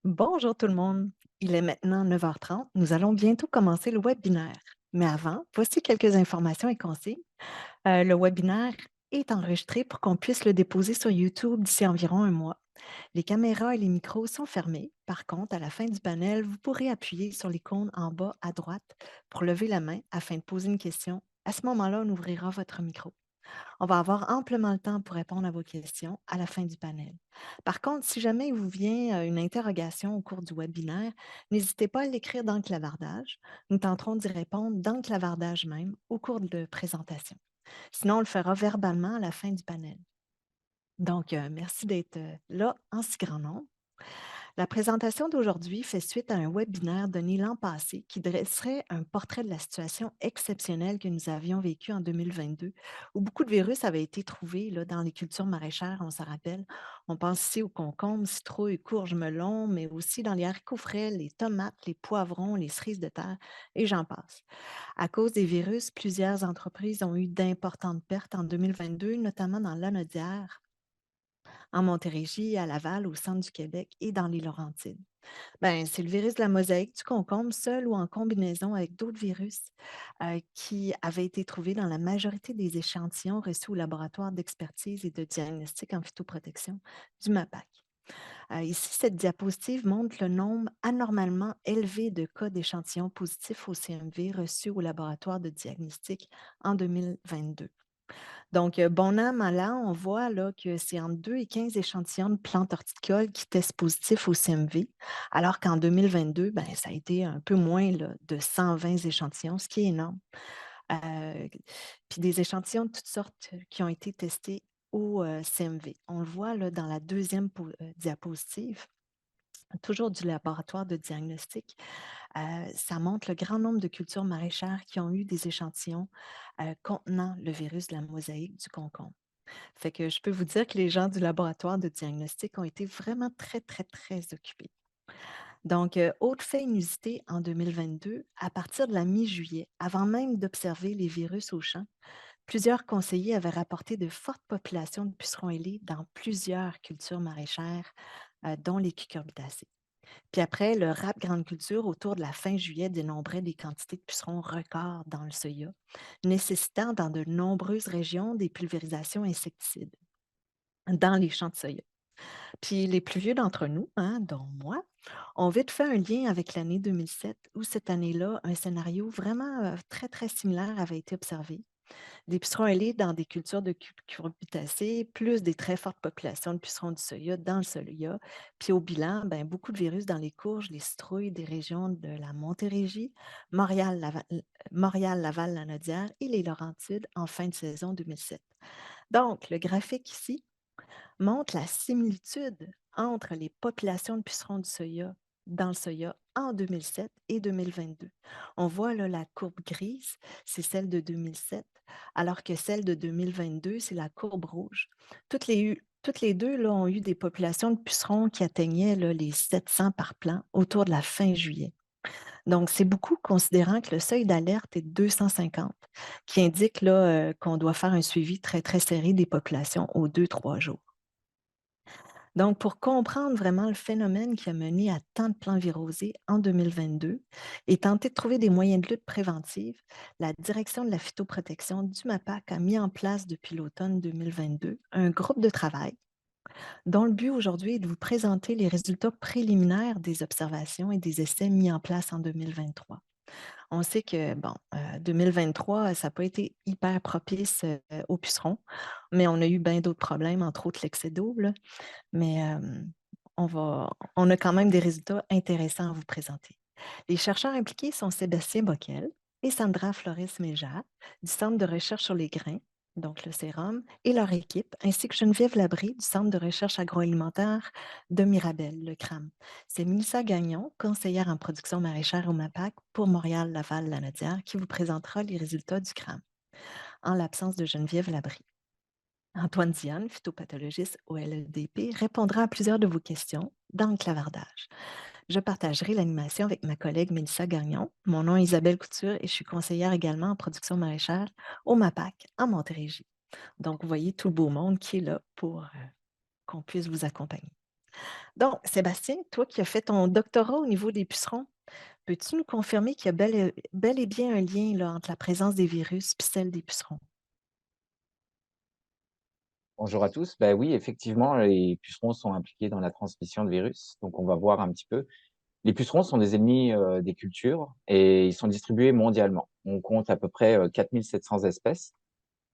Bonjour tout le monde. Il est maintenant 9h30. Nous allons bientôt commencer le webinaire. Mais avant, voici quelques informations et consignes. Le webinaire est enregistré pour qu'on puisse le déposer sur YouTube d'ici environ un mois. Les caméras et les micros sont fermés. Par contre, à la fin du panel, vous pourrez appuyer sur l'icône en bas à droite pour lever la main afin de poser une question. À ce moment-là, on ouvrira votre micro. On va avoir amplement le temps pour répondre à vos questions à la fin du panel. Par contre, si jamais il vous vient une interrogation au cours du webinaire, n'hésitez pas à l'écrire dans le clavardage. Nous tenterons d'y répondre dans le clavardage même au cours de la présentation. Sinon, on le fera verbalement à la fin du panel. Donc, merci d'être là en si grand nombre. La présentation d'aujourd'hui fait suite à un webinaire donné l'an passé qui dresserait un portrait de la situation exceptionnelle que nous avions vécue en 2022, où beaucoup de virus avaient été trouvés là, dans les cultures maraîchères, on se rappelle. On pense ici aux concombres, citrouilles, courges, melons, mais aussi dans les haricots frais, les tomates, les poivrons, les cerises de terre, et j'en passe. À cause des virus, plusieurs entreprises ont eu d'importantes pertes en 2022, notamment dans l'Anaudière, en Montérégie, à Laval, au centre du Québec et dans les Laurentides. Ben, c'est le virus de la mosaïque du concombre, seul ou en combinaison avec d'autres virus qui avaient été trouvés dans la majorité des échantillons reçus au laboratoire d'expertise et de diagnostic en phytoprotection du MAPAC. Ici, cette diapositive montre le nombre anormalement élevé de cas d'échantillons positifs au CMV reçus au laboratoire de diagnostic en 2022. Donc, bon an, mal an, on voit là que c'est entre 2 et 15 échantillons de plantes horticoles qui testent positifs au CMV, alors qu'en 2022, ben, ça a été un peu moins là, de 120 échantillons, ce qui est énorme. Euh, Puis des échantillons de toutes sortes qui ont été testés au CMV. On le voit là, dans la deuxième diapositive, toujours du laboratoire de diagnostic. Ça montre le grand nombre de cultures maraîchères qui ont eu des échantillons contenant le virus de la mosaïque du concombre. Fait que je peux vous dire que les gens du laboratoire de diagnostic ont été vraiment très, très, très occupés. Donc, autre fait inusité en 2022, à partir de la mi-juillet, avant même d'observer les virus au champ, plusieurs conseillers avaient rapporté de fortes populations de pucerons ailés dans plusieurs cultures maraîchères, dont les cucurbitacées. Puis après, le rap grande culture, autour de la fin juillet, dénombrait des quantités de pucerons records dans le soya, nécessitant dans de nombreuses régions des pulvérisations insecticides dans les champs de soya. Puis les plus vieux d'entre nous, hein, dont moi, ont vite fait un lien avec l'année 2007, où cette année-là, un scénario vraiment très, très similaire avait été observé. Des pucerons ailés dans des cultures de cucurbitacées, plus des très fortes populations de pucerons du soya dans le soya. Puis au bilan, ben, beaucoup de virus dans les courges, les citrouilles des régions de la Montérégie, Montréal, Laval, Lanaudière et les Laurentides en fin de saison 2007. Donc, le graphique ici montre la similitude entre les populations de pucerons du soya dans le soya en 2007 et 2022. On voit là, la courbe grise, c'est celle de 2007, alors que celle de 2022, c'est la courbe rouge. Toutes les deux là, ont eu des populations de pucerons qui atteignaient là, les 700 par plan autour de la fin juillet. Donc, c'est beaucoup considérant que le seuil d'alerte est de 250, qui indique là, qu'on doit faire un suivi très, très serré des populations aux 2-3 jours. Donc, pour comprendre vraiment le phénomène qui a mené à tant de plants virosés en 2022 et tenter de trouver des moyens de lutte préventive, la direction de la phytoprotection du MAPAC a mis en place depuis l'automne 2022 un groupe de travail dont le but aujourd'hui est de vous présenter les résultats préliminaires des observations et des essais mis en place en 2023. On sait que, bon, 2023, ça n'a pas été hyper propice aux pucerons, mais on a eu bien d'autres problèmes, entre autres l'excès d'eau, là. Mais on a quand même des résultats intéressants à vous présenter. Les chercheurs impliqués sont Sébastien Bockel et Sandra Flores-Méja du Centre de recherche sur les grains, donc le sérum, et leur équipe, ainsi que Geneviève Labrie du Centre de recherche agroalimentaire de Mirabel, le CRAM. C'est Mélissa Gagnon, conseillère en production maraîchère au MAPAC pour Montréal, Laval, Lanaudière, qui vous présentera les résultats du CRAM, en l'absence de Geneviève Labrie. Antoine Diane, phytopathologiste au LEDP, répondra à plusieurs de vos questions dans le clavardage. Je partagerai l'animation avec ma collègue Mélissa Gagnon. Mon nom est Isabelle Couture et je suis conseillère également en production maraîchère au MAPAC en Montérégie. Donc, vous voyez tout le beau monde qui est là pour qu'on puisse vous accompagner. Donc, Sébastien, toi qui as fait ton doctorat au niveau des pucerons, peux-tu nous confirmer qu'il y a bel et bien un lien là, entre la présence des virus et celle des pucerons? Bonjour à tous. Ben oui, effectivement, les pucerons sont impliqués dans la transmission de virus. Donc, on va voir un petit peu. Les pucerons sont des ennemis des cultures et ils sont distribués mondialement. On compte à peu près 4700 espèces,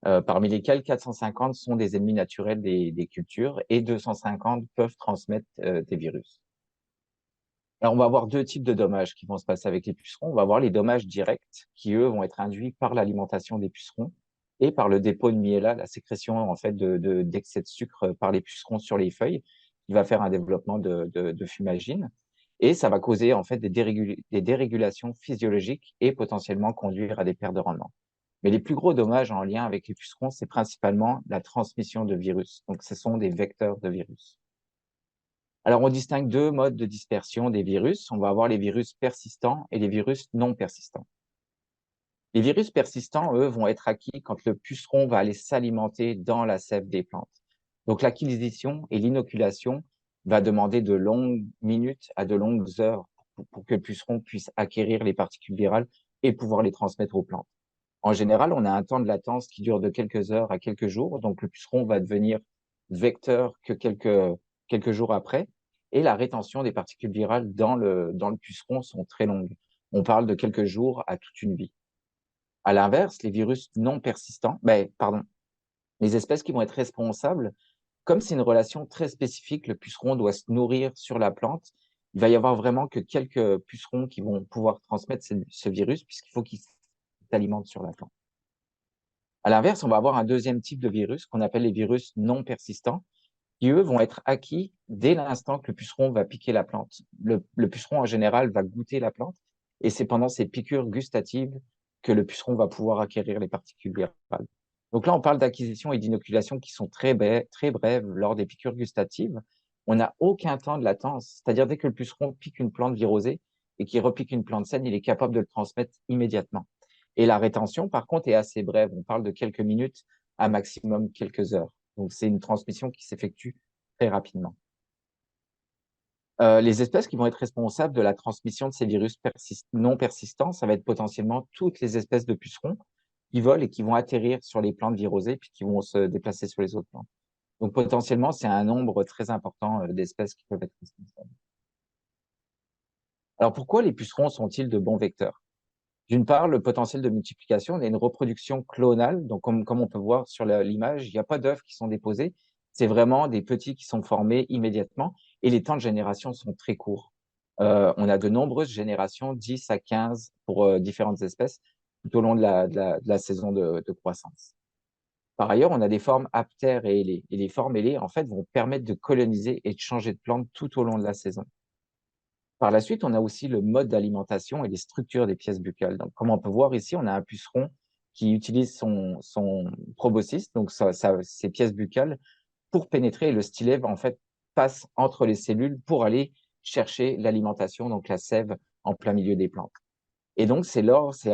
parmi lesquelles 450 sont des ennemis naturels des cultures et 250 peuvent transmettre des virus. Alors, on va avoir deux types de dommages qui vont se passer avec les pucerons. On va avoir les dommages directs qui, eux, vont être induits par l'alimentation des pucerons et par le dépôt de miella, la sécrétion en fait d'excès de sucre par les pucerons sur les feuilles, qui va faire un développement de fumagine. Et ça va causer en fait des dérégulations physiologiques et potentiellement conduire à des pertes de rendement. Mais les plus gros dommages en lien avec les pucerons, c'est principalement la transmission de virus. Donc, ce sont des vecteurs de virus. Alors, on distingue deux modes de dispersion des virus. On va avoir les virus persistants et les virus non persistants. Les virus persistants, eux, vont être acquis quand le puceron va aller s'alimenter dans la sève des plantes. Donc, l'acquisition et l'inoculation va demander de longues minutes à de longues heures pour que le puceron puisse acquérir les particules virales et pouvoir les transmettre aux plantes. En général, on a un temps de latence qui dure de quelques heures à quelques jours. Donc, le puceron va devenir vecteur que quelques jours après. Et la rétention des particules virales dans le puceron sont très longues. On parle de quelques jours à toute une vie. À l'inverse, les virus non persistants, pardon, les espèces qui vont être responsables, comme c'est une relation très spécifique, le puceron doit se nourrir sur la plante. Il va y avoir vraiment que quelques pucerons qui vont pouvoir transmettre ce virus puisqu'il faut qu'ils s'alimentent sur la plante. À l'inverse, on va avoir un deuxième type de virus qu'on appelle les virus non persistants, qui eux vont être acquis dès l'instant que le puceron va piquer la plante. Le puceron en général va goûter la plante et c'est pendant ces piqûres gustatives que le puceron va pouvoir acquérir les particules virales. Donc là, on parle d'acquisition et d'inoculation qui sont très brèves lors des piqûres gustatives. On n'a aucun temps de latence, c'est-à-dire dès que le puceron pique une plante virosée et qu'il repique une plante saine, il est capable de le transmettre immédiatement. Et la rétention, par contre, est assez brève. On parle de quelques minutes à maximum quelques heures. Donc, c'est une transmission qui s'effectue très rapidement. Les espèces qui vont être responsables de la transmission de ces virus non persistants, ça va être potentiellement toutes les espèces de pucerons qui volent et qui vont atterrir sur les plantes virosées, puis qui vont se déplacer sur les autres plantes. Donc, potentiellement, c'est un nombre très important d'espèces qui peuvent être responsables. Alors, pourquoi les pucerons sont-ils de bons vecteurs? D'une part, le potentiel de multiplication, on a une reproduction clonale. Donc, comme on peut voir sur l'image, il n'y a pas d'œufs qui sont déposés. C'est vraiment des petits qui sont formés immédiatement et les temps de génération sont très courts. On a de nombreuses générations, 10 à 15 pour différentes espèces, tout au long de la saison de croissance. Par ailleurs, on a des formes aptères et ailées. Et les formes ailées, en fait, vont permettre de coloniser et de changer de plante tout au long de la saison. Par la suite, on a aussi le mode d'alimentation et les structures des pièces buccales. Donc, comme on peut voir ici, on a un puceron qui utilise son proboscis, donc ses pièces buccales, pour pénétrer. Et le stylet, en fait, passe entre les cellules pour aller chercher l'alimentation, donc la sève, en plein milieu des plantes. Et donc, c'est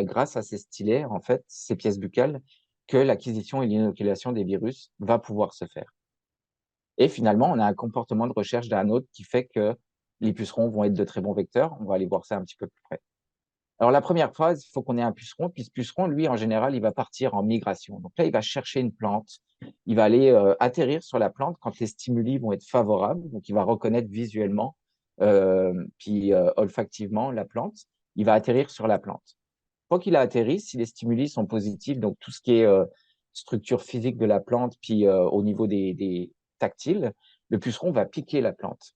grâce à ces stylets, en fait, ces pièces buccales, que l'acquisition et l'inoculation des virus va pouvoir se faire. Et finalement, on a un comportement de recherche d'un autre qui fait que les pucerons vont être de très bons vecteurs. On va aller voir ça un petit peu plus près. Alors, la première phase, il faut qu'on ait un puceron. Puis ce puceron, lui, en général, il va partir en migration. Donc là, il va chercher une plante. Il va aller atterrir sur la plante quand les stimuli vont être favorables. Donc, il va reconnaître visuellement, puis olfactivement la plante. Il va atterrir sur la plante. Une fois qu'il a atterri, si les stimuli sont positifs, donc tout ce qui est structure physique de la plante, puis au niveau des tactiles, le puceron va piquer la plante.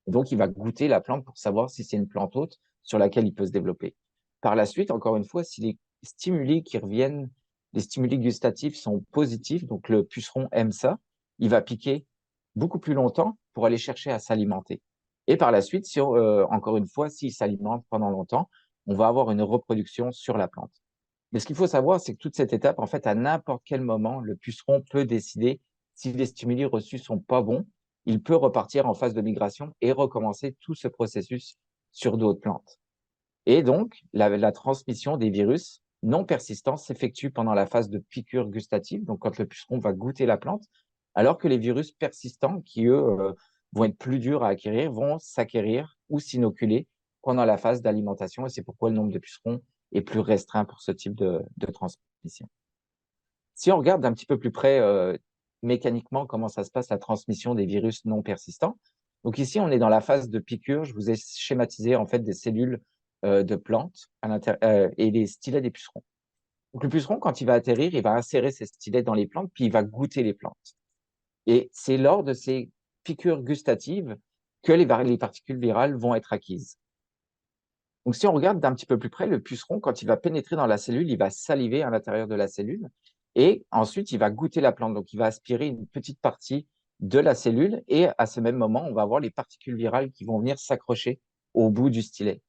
Donc, il va goûter la plante pour savoir si c'est une plante hôte sur laquelle il peut se développer. Par la suite, encore une fois, si les stimuli qui reviennent, les stimuli gustatifs sont positifs, donc le puceron aime ça, il va piquer beaucoup plus longtemps pour aller chercher à s'alimenter. Et par la suite, si encore une fois, s'il s'alimente pendant longtemps, on va avoir une reproduction sur la plante. Mais ce qu'il faut savoir, c'est que toute cette étape, en fait, à n'importe quel moment, le puceron peut décider si les stimuli reçus sont pas bons, il peut repartir en phase de migration et recommencer tout ce processus sur d'autres plantes. Et donc, la transmission des virus non persistants s'effectue pendant la phase de piqûre gustative, donc quand le puceron va goûter la plante, alors que les virus persistants, qui eux vont être plus durs à acquérir, vont s'acquérir ou s'inoculer pendant la phase d'alimentation. Et c'est pourquoi le nombre de pucerons est plus restreint pour ce type de transmission. Si on regarde d'un petit peu plus près mécaniquement comment ça se passe, la transmission des virus non persistants. Donc ici, on est dans la phase de piqûre. Je vous ai schématisé en fait des cellules de plantes et les stylets des pucerons. Donc le puceron, quand il va atterrir, il va insérer ses stylets dans les plantes, puis il va goûter les plantes. Et c'est lors de ces piqûres gustatives que les particules virales vont être acquises. Donc si on regarde d'un petit peu plus près, le puceron, quand il va pénétrer dans la cellule, il va saliver à l'intérieur de la cellule et ensuite il va goûter la plante. Donc il va aspirer une petite partie de la cellule et à ce même moment, on va avoir les particules virales qui vont venir s'accrocher au bout du stylet.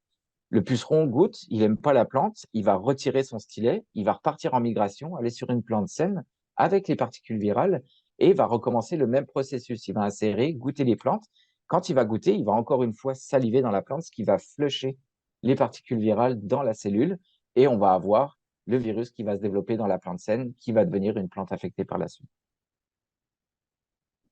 Le puceron goûte, il n'aime pas la plante, il va retirer son stylet, il va repartir en migration, aller sur une plante saine avec les particules virales et va recommencer le même processus. Il va insérer, goûter les plantes. Quand il va goûter, il va encore une fois saliver dans la plante, ce qui va flusher les particules virales dans la cellule et on va avoir le virus qui va se développer dans la plante saine, qui va devenir une plante affectée par la suite.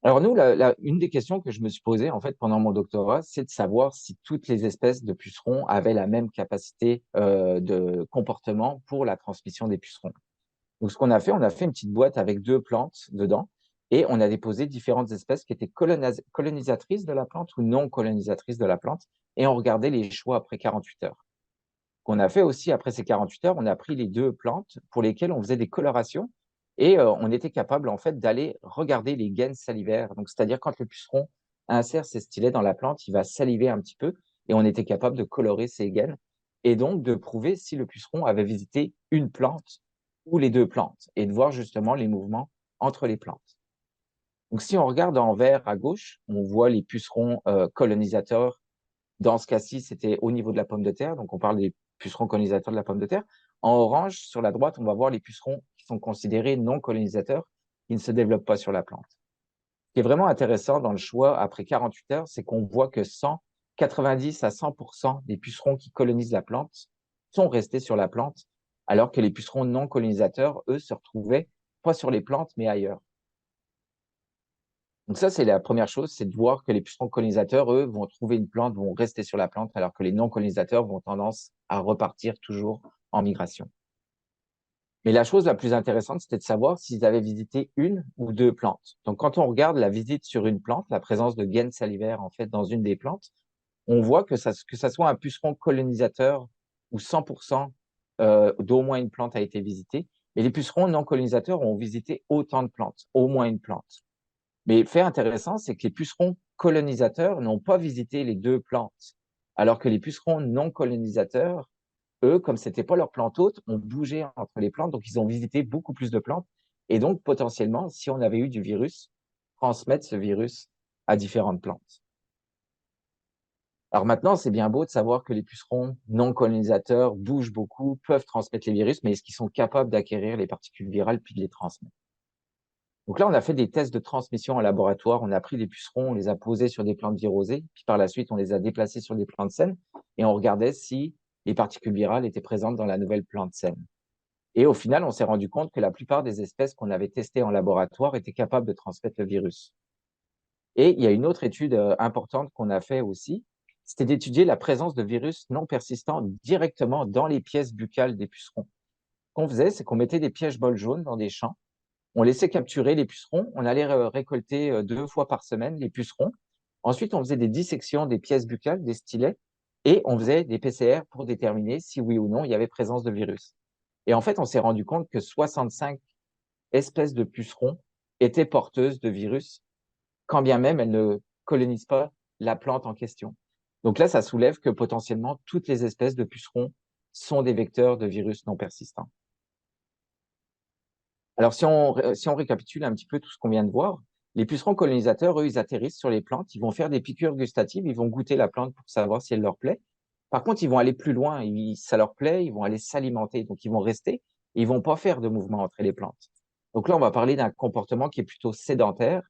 Alors nous, une des questions que je me suis posée en fait pendant mon doctorat, c'est de savoir si toutes les espèces de pucerons avaient la même capacité de comportement pour la transmission des pucerons. Donc ce qu'on a fait, on a fait une petite boîte avec 2 plantes dedans et on a déposé différentes espèces qui étaient colonisatrices de la plante ou non colonisatrices de la plante et on regardait les choix après 48 heures. Qu'on a fait aussi après ces 48 heures, on a pris les 2 plantes pour lesquelles on faisait des colorations et on était capable en fait d'aller regarder les gaines salivaires. Donc c'est-à-dire quand le puceron insère ses stylets dans la plante, il va saliver un petit peu et on était capable de colorer ces gaines et donc de prouver si le puceron avait visité une plante ou les 2 plantes et de voir justement les mouvements entre les plantes. Donc si on regarde en vert à gauche, on voit les pucerons colonisateurs. Dans ce cas-ci, c'était au niveau de la pomme de terre, donc on parle des pucerons colonisateurs de la pomme de terre. En orange, sur la droite, on va voir les pucerons qui sont considérés non colonisateurs, qui ne se développent pas sur la plante. Ce qui est vraiment intéressant dans le choix après 48 heures, c'est qu'on voit que 90 à 100% des pucerons qui colonisent la plante sont restés sur la plante, alors que les pucerons non colonisateurs, eux, se retrouvaient pas sur les plantes, mais ailleurs. Donc ça, c'est la première chose, c'est de voir que les pucerons colonisateurs, eux, vont trouver une plante, vont rester sur la plante, alors que les non-colonisateurs vont tendance à repartir toujours en migration. Mais la chose la plus intéressante, c'était de savoir s'ils avaient visité une ou 2 plantes. Donc quand on regarde la visite sur une plante, la présence de gaines salivaires en fait dans une des plantes, on voit que ça soit un puceron colonisateur ou 100% d'au moins une plante a été visitée, mais les pucerons non colonisateurs ont visité autant de plantes, au moins une plante. Mais fait intéressant, c'est que les pucerons colonisateurs n'ont pas visité les 2 plantes, alors que les pucerons non colonisateurs, eux, comme c'était pas leur plante hôte, ont bougé entre les plantes, donc ils ont visité beaucoup plus de plantes et donc potentiellement, si on avait eu du virus, transmettre ce virus à différentes plantes. Alors maintenant, c'est bien beau de savoir que les pucerons non colonisateurs bougent beaucoup, peuvent transmettre les virus, mais est-ce qu'ils sont capables d'acquérir les particules virales puis de les transmettre? Donc là, on a fait des tests de transmission en laboratoire. On a pris des pucerons, on les a posés sur des plantes virosées, puis par la suite, on les a déplacés sur des plantes saines et on regardait si les particules virales étaient présentes dans la nouvelle plante saine. Et au final, on s'est rendu compte que la plupart des espèces qu'on avait testées en laboratoire étaient capables de transmettre le virus. Et il y a une autre étude importante qu'on a fait aussi, c'était d'étudier la présence de virus non persistants directement dans les pièces buccales des pucerons. Ce qu'on faisait, c'est qu'on mettait des pièges-bols jaunes dans des champs. On laissait capturer les pucerons. On allait récolter 2 fois par semaine les pucerons. Ensuite, on faisait des dissections des pièces buccales, des stylets, et on faisait des PCR pour déterminer si oui ou non il y avait présence de virus. Et en fait, on s'est rendu compte que 65 espèces de pucerons étaient porteuses de virus, quand bien même elles ne colonisent pas la plante en question. Donc là, ça soulève que potentiellement toutes les espèces de pucerons sont des vecteurs de virus non persistants. Alors, si on récapitule un petit peu tout ce qu'on vient de voir, les pucerons colonisateurs, eux, ils atterrissent sur les plantes, ils vont faire des piqûres gustatives, ils vont goûter la plante pour savoir si elle leur plaît. Par contre, ils vont aller plus loin, ça leur plaît, ils vont aller s'alimenter, donc ils vont rester, et ils vont pas faire de mouvement entre les plantes. Donc là, on va parler d'un comportement qui est plutôt sédentaire,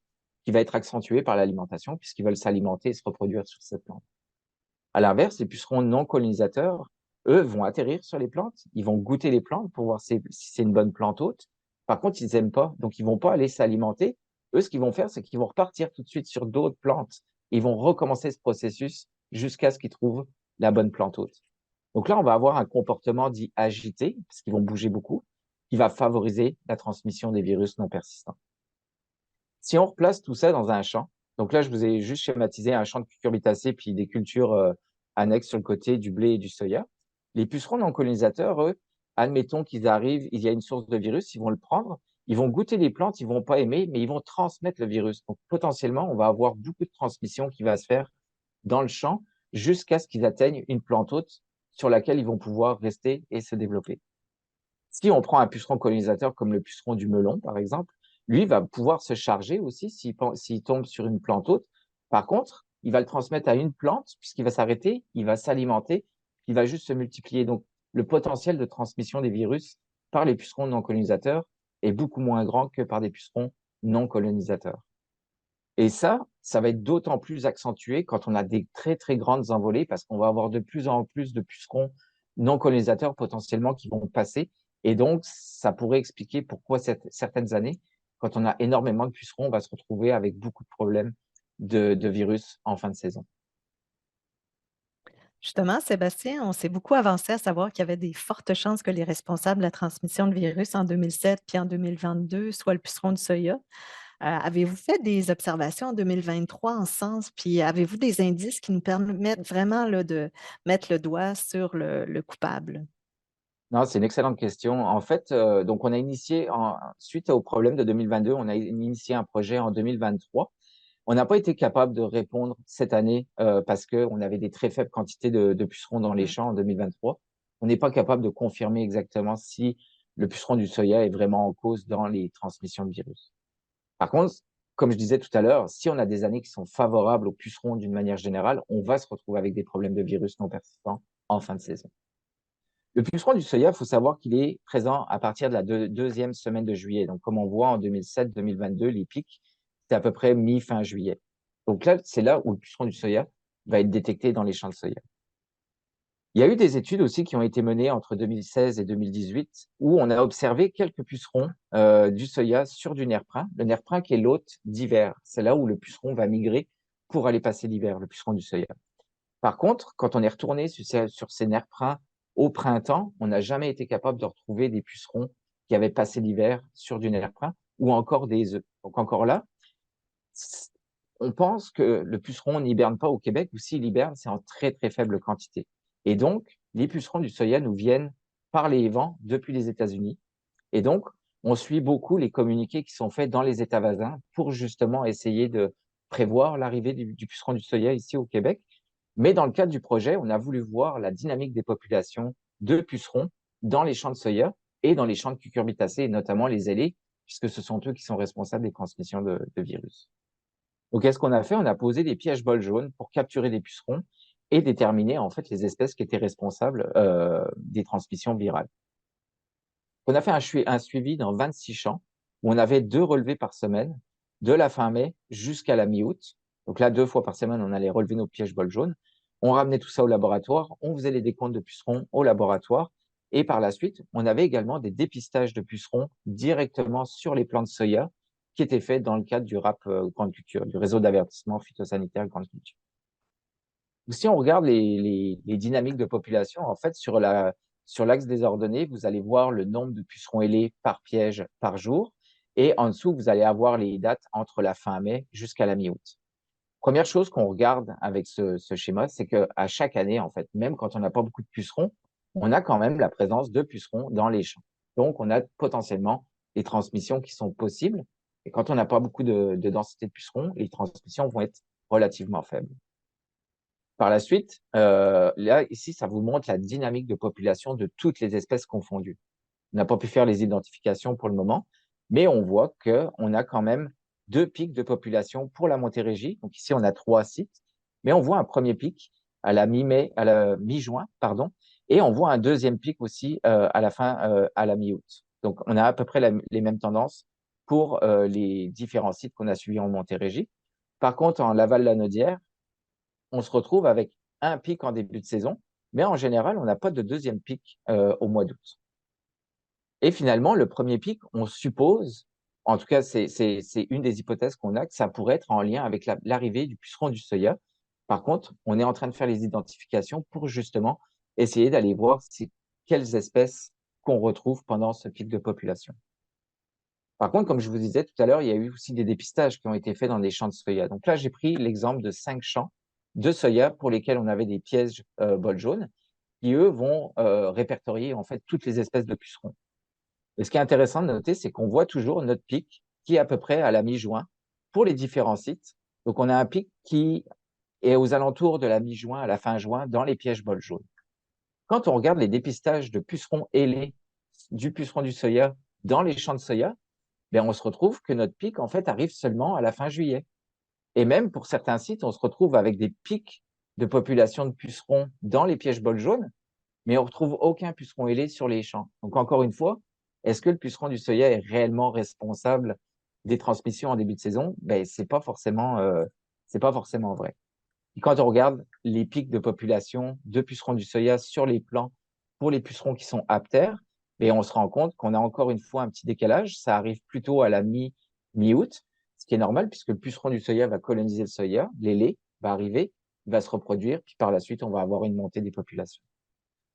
qui va être accentué par l'alimentation, puisqu'ils veulent s'alimenter et se reproduire sur cette plante. À l'inverse, les pucerons non colonisateurs, eux, vont atterrir sur les plantes, ils vont goûter les plantes pour voir si c'est une bonne plante hôte. Par contre, ils aiment pas, donc ils vont pas aller s'alimenter. Eux, ce qu'ils vont faire, c'est qu'ils vont repartir tout de suite sur d'autres plantes Ils vont recommencer ce processus jusqu'à ce qu'ils trouvent la bonne plante hôte. Donc là, on va avoir un comportement dit agité, parce qu'ils vont bouger beaucoup, qui va favoriser la transmission des virus non persistants. Si on replace tout ça dans un champ, donc là, je vous ai juste schématisé un champ de cucurbitacées puis des cultures annexes sur le côté du blé et du soya. Les pucerons non colonisateurs, eux, admettons qu'ils arrivent, il y a une source de virus, ils vont le prendre, ils vont goûter les plantes, ils vont pas aimer, mais ils vont transmettre le virus. Donc potentiellement, on va avoir beaucoup de transmission qui va se faire dans le champ jusqu'à ce qu'ils atteignent une plante hôte sur laquelle ils vont pouvoir rester et se développer. Si on prend un puceron colonisateur comme le puceron du melon, par exemple, lui va pouvoir se charger aussi s'il tombe sur une plante hôte. Par contre, il va le transmettre à une plante, puisqu'il va s'arrêter, il va s'alimenter, il va juste se multiplier. Donc, le potentiel de transmission des virus par les pucerons non colonisateurs est beaucoup moins grand que par des pucerons non colonisateurs. Et ça va être d'autant plus accentué quand on a des très, très grandes envolées, parce qu'on va avoir de plus en plus de pucerons non colonisateurs potentiellement qui vont passer. Et donc, ça pourrait expliquer pourquoi certaines années, quand on a énormément de pucerons, on va se retrouver avec beaucoup de problèmes de virus en fin de saison. Justement, Sébastien, on s'est beaucoup avancé à savoir qu'il y avait des fortes chances que les responsables de la transmission de virus en 2007 puis en 2022 soient le puceron de soya. Avez-vous fait des observations en 2023 en ce sens? Puis avez-vous des indices qui nous permettent vraiment là, de mettre le doigt sur le coupable? Non, c'est une excellente question. En fait, donc on a suite au problème de 2022, on a initié un projet en 2023. On n'a pas été capable de répondre cette année parce qu'on avait des très faibles quantités de pucerons dans les Mmh. champs en 2023. On n'est pas capable de confirmer exactement si le puceron du soya est vraiment en cause dans les transmissions de virus. Par contre, comme je disais tout à l'heure, si on a des années qui sont favorables aux pucerons d'une manière générale, on va se retrouver avec des problèmes de virus non persistants en fin de saison. Le puceron du soya, il faut savoir qu'il est présent à partir de la deuxième semaine de juillet. Donc, comme on voit en 2007-2022, les pics, c'est à peu près mi-fin juillet. Donc là, c'est là où le puceron du soya va être détecté dans les champs de soya. Il y a eu des études aussi qui ont été menées entre 2016 et 2018 où on a observé quelques pucerons du soya sur du nerf brun. Le nerf brun qui est l'hôte d'hiver. C'est là où le puceron va migrer pour aller passer l'hiver, le puceron du soya. Par contre, quand on est retourné sur ces nerfs bruns au printemps, on n'a jamais été capable de retrouver des pucerons qui avaient passé l'hiver sur du nerf brun ou encore des œufs. Donc encore là, on pense que le puceron n'hiberne pas au Québec, ou s'il hiberne, c'est en très très faible quantité. Et donc, les pucerons du soya nous viennent par les vents depuis les États-Unis. Et donc, on suit beaucoup les communiqués qui sont faits dans les États voisins pour justement essayer de prévoir l'arrivée du puceron du soya ici au Québec. Mais dans le cadre du projet, on a voulu voir la dynamique des populations de pucerons dans les champs de soya et dans les champs de cucurbitacées, et notamment les ailés, puisque ce sont eux qui sont responsables des transmissions de virus. Donc, qu'est-ce qu'on a fait? On a posé des pièges bols jaunes pour capturer des pucerons et déterminer en fait les espèces qui étaient responsables des transmissions virales. On a fait un suivi dans 26 champs où on avait 2 relevés par semaine, de la fin mai jusqu'à la mi-août. Donc là, 2 fois par semaine, on allait relever nos pièges bols jaunes. On ramenait tout ça au laboratoire, on faisait les décomptes de pucerons au laboratoire et par la suite, on avait également des dépistages de pucerons directement sur les plants de soya qui étaient faits dans le cadre du RAP Grande Culture, du réseau d'avertissement phytosanitaire Grande Culture. Si on regarde les dynamiques de population, en fait, sur l'axe des ordonnées, vous allez voir le nombre de pucerons ailés par piège par jour. Et en dessous, vous allez avoir les dates entre la fin mai jusqu'à la mi-août. Première chose qu'on regarde avec ce schéma, c'est qu'à chaque année, en fait, même quand on n'a pas beaucoup de pucerons, on a quand même la présence de pucerons dans les champs. Donc, on a potentiellement des transmissions qui sont possibles. Et quand on n'a pas beaucoup de densité de pucerons, les transmissions vont être relativement faibles. Par la suite, là, ici, ça vous montre la dynamique de population de toutes les espèces confondues. On n'a pas pu faire les identifications pour le moment, mais on voit qu'on a quand même 2 pics de population pour la Montérégie. Donc ici, on a 3 sites, mais on voit un premier pic à la mi-juin, pardon, et on voit un deuxième pic aussi à la fin, à la mi-août. Donc on a à peu près les mêmes tendances pour les différents sites qu'on a suivis en Montérégie. Par contre, en Laval-Lanaudière, on se retrouve avec un pic en début de saison, mais en général, on n'a pas de deuxième pic au mois d'août. Et finalement, le premier pic, on suppose en tout cas, c'est une des hypothèses qu'on a, que ça pourrait être en lien avec l'arrivée du puceron du soya. Par contre, on est en train de faire les identifications pour justement essayer d'aller voir quelles espèces qu'on retrouve pendant ce pic de population. Par contre, comme je vous disais tout à l'heure, il y a eu aussi des dépistages qui ont été faits dans des champs de soya. Donc là, j'ai pris l'exemple de 5 champs de soya pour lesquels on avait des pièges bols jaunes qui, eux, vont répertorier en fait toutes les espèces de pucerons. Et ce qui est intéressant de noter, c'est qu'on voit toujours notre pic qui est à peu près à la mi-juin pour les différents sites. Donc on a un pic qui est aux alentours de la mi-juin à la fin juin dans les pièges bols jaunes. Quand on regarde les dépistages de pucerons ailés du puceron du soya dans les champs de soya, ben on se retrouve que notre pic, en fait, arrive seulement à la fin juillet. Et même pour certains sites, on se retrouve avec des pics de population de pucerons dans les pièges bols jaunes, mais on ne retrouve aucun puceron ailé sur les champs. Donc, encore une fois, est-ce que le puceron du soya est réellement responsable des transmissions en début de saison? Ben, c'est pas forcément vrai. Et quand on regarde les pics de population de pucerons du soya sur les plants pour les pucerons qui sont aptères, et on se rend compte qu'on a encore une fois un petit décalage. Ça arrive plutôt à la mi-août, ce qui est normal puisque le puceron du soya va coloniser le soya, l'élé va arriver, il va se reproduire, puis par la suite, on va avoir une montée des populations.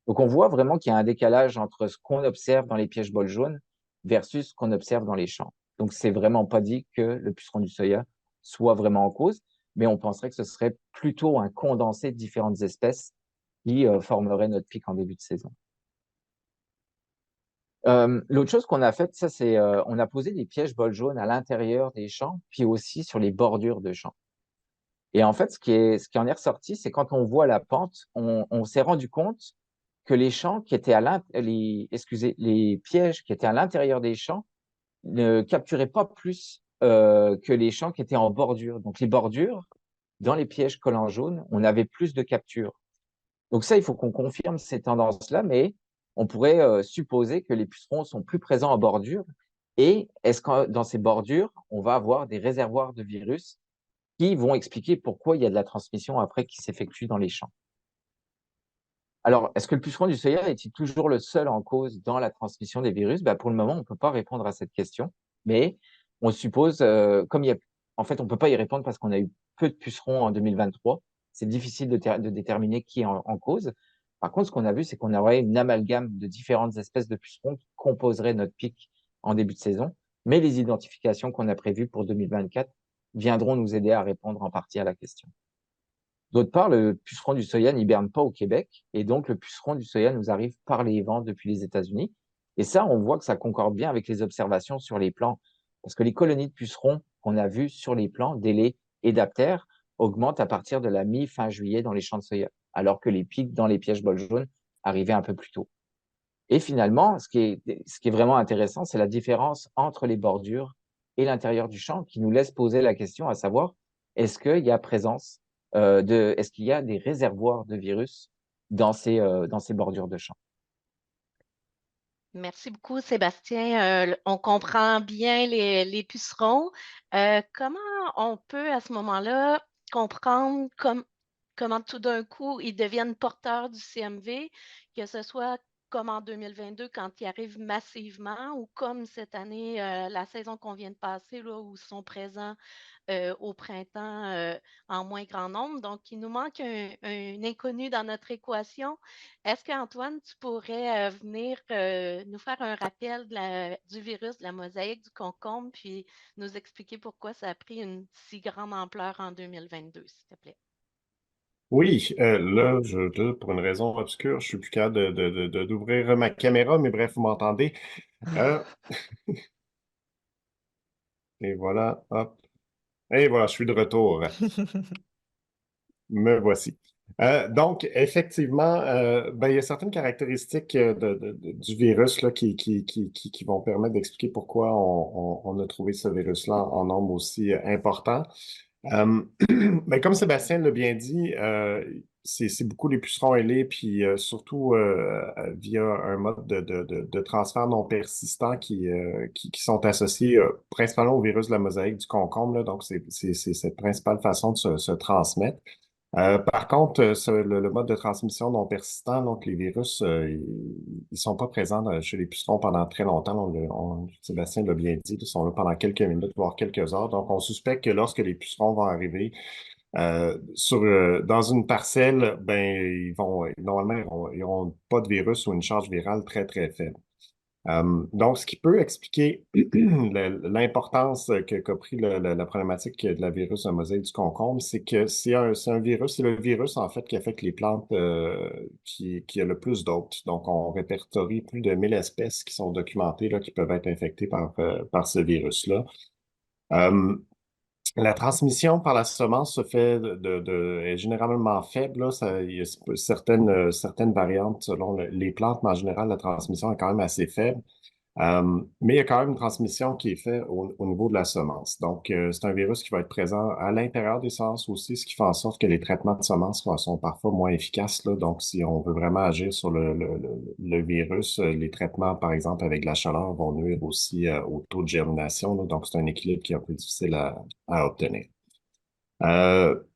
Donc, on voit vraiment qu'il y a un décalage entre ce qu'on observe dans les pièges bols jaunes versus ce qu'on observe dans les champs. Donc, c'est vraiment pas dit que le puceron du soya soit vraiment en cause, mais on penserait que ce serait plutôt un condensé de différentes espèces qui formerait notre pic en début de saison. L'autre chose qu'on a faite, ça c'est, on a posé des pièges bols jaunes à l'intérieur des champs, puis aussi sur les bordures de champs. Et en fait, ce qui en est ressorti, c'est quand on voit la pente, on s'est rendu compte que les champs qui étaient les pièges qui étaient à l'intérieur des champs ne capturaient pas plus que les champs qui étaient en bordure. Donc les bordures, dans les pièges collants jaunes, on avait plus de captures. Donc ça, il faut qu'on confirme ces tendances-là, mais on pourrait supposer que les pucerons sont plus présents en bordure. Et est-ce que dans ces bordures, on va avoir des réservoirs de virus qui vont expliquer pourquoi il y a de la transmission après qui s'effectue dans les champs? Alors, est-ce que le puceron du soya est-il toujours le seul en cause dans la transmission des virus? Pour le moment, on ne peut pas répondre à cette question, mais on suppose, en fait, on ne peut pas y répondre parce qu'on a eu peu de pucerons en 2023. C'est difficile de déterminer qui est en cause. Par contre, ce qu'on a vu, c'est qu'on aurait une amalgame de différentes espèces de pucerons qui composeraient notre pic en début de saison, mais les identifications qu'on a prévues pour 2024 viendront nous aider à répondre en partie à la question. D'autre part, le puceron du soya n'hiberne pas au Québec, et donc le puceron du soya nous arrive par les vents depuis les États-Unis. Et ça, on voit que ça concorde bien avec les observations sur les plants, parce que les colonies de pucerons qu'on a vues sur les plants d'élé et d'aptères augmentent à partir de la mi-fin juillet dans les champs de soya, alors que les pics dans les pièges bols jaunes arrivaient un peu plus tôt. Et finalement, ce qui est vraiment intéressant, c'est la différence entre les bordures et l'intérieur du champ qui nous laisse poser la question à savoir, est-ce qu'il y a est-ce qu'il y a des réservoirs de virus dans ces bordures de champs? Merci beaucoup, Sébastien. On comprend bien les pucerons. Comment on peut, à ce moment-là, comprendre comment tout d'un coup ils deviennent porteurs du CMV, que ce soit comme en 2022 quand ils arrivent massivement ou comme cette année, la saison qu'on vient de passer, là, où ils sont présents au printemps en moins grand nombre. Donc, il nous manque un inconnu dans notre équation. Est-ce qu'Antoine, tu pourrais venir nous faire un rappel du virus de la mosaïque du concombre, puis nous expliquer pourquoi ça a pris une si grande ampleur en 2022, s'il te plaît? Oui, là, pour une raison obscure, je suis plus capable d'ouvrir ma caméra, mais bref, vous m'entendez. Euh, et voilà, hop. Et voilà, je suis de retour. Me voici. Donc, effectivement, il y a certaines caractéristiques du virus là, qui vont permettre d'expliquer pourquoi on a trouvé ce virus-là en nombre aussi important. Euh, Comme Sébastien l'a bien dit, c'est beaucoup les pucerons ailés, puis surtout via un mode de transfert non persistant qui sont associés principalement au virus de la mosaïque du concombre. Là, donc, c'est cette principale façon de se transmettre. Par contre, le mode de transmission non persistant, donc les virus, ils sont pas présents chez les pucerons pendant très longtemps. Sébastien l'a bien dit, ils sont là pendant quelques minutes, voire quelques heures. Donc, on suspecte que lorsque les pucerons vont arriver dans une parcelle, ben, normalement, ils n'auront pas de virus ou une charge virale très, très faible. Donc, ce qui peut expliquer l'importance qu'a pris la problématique de la virus de mosaïque du concombre, c'est que c'est un virus, c'est le virus en fait qui affecte les plantes qui a le plus d'hôtes. Donc, on répertorie plus de 1000 espèces qui sont documentées là, qui peuvent être infectées par ce virus-là. Euh, la transmission par la semence se fait est généralement faible. Là. Il y a certaines variantes selon les plantes, mais en général, la transmission est quand même assez faible. Mais il y a quand même une transmission qui est faite au niveau de la semence. Donc, c'est un virus qui va être présent à l'intérieur des semences aussi, ce qui fait en sorte que les traitements de semences sont parfois moins efficaces, là. Donc, si on veut vraiment agir sur le virus, les traitements, par exemple, avec la chaleur, vont nuire aussi au taux de germination, là. Donc, c'est un équilibre qui est un peu difficile à obtenir.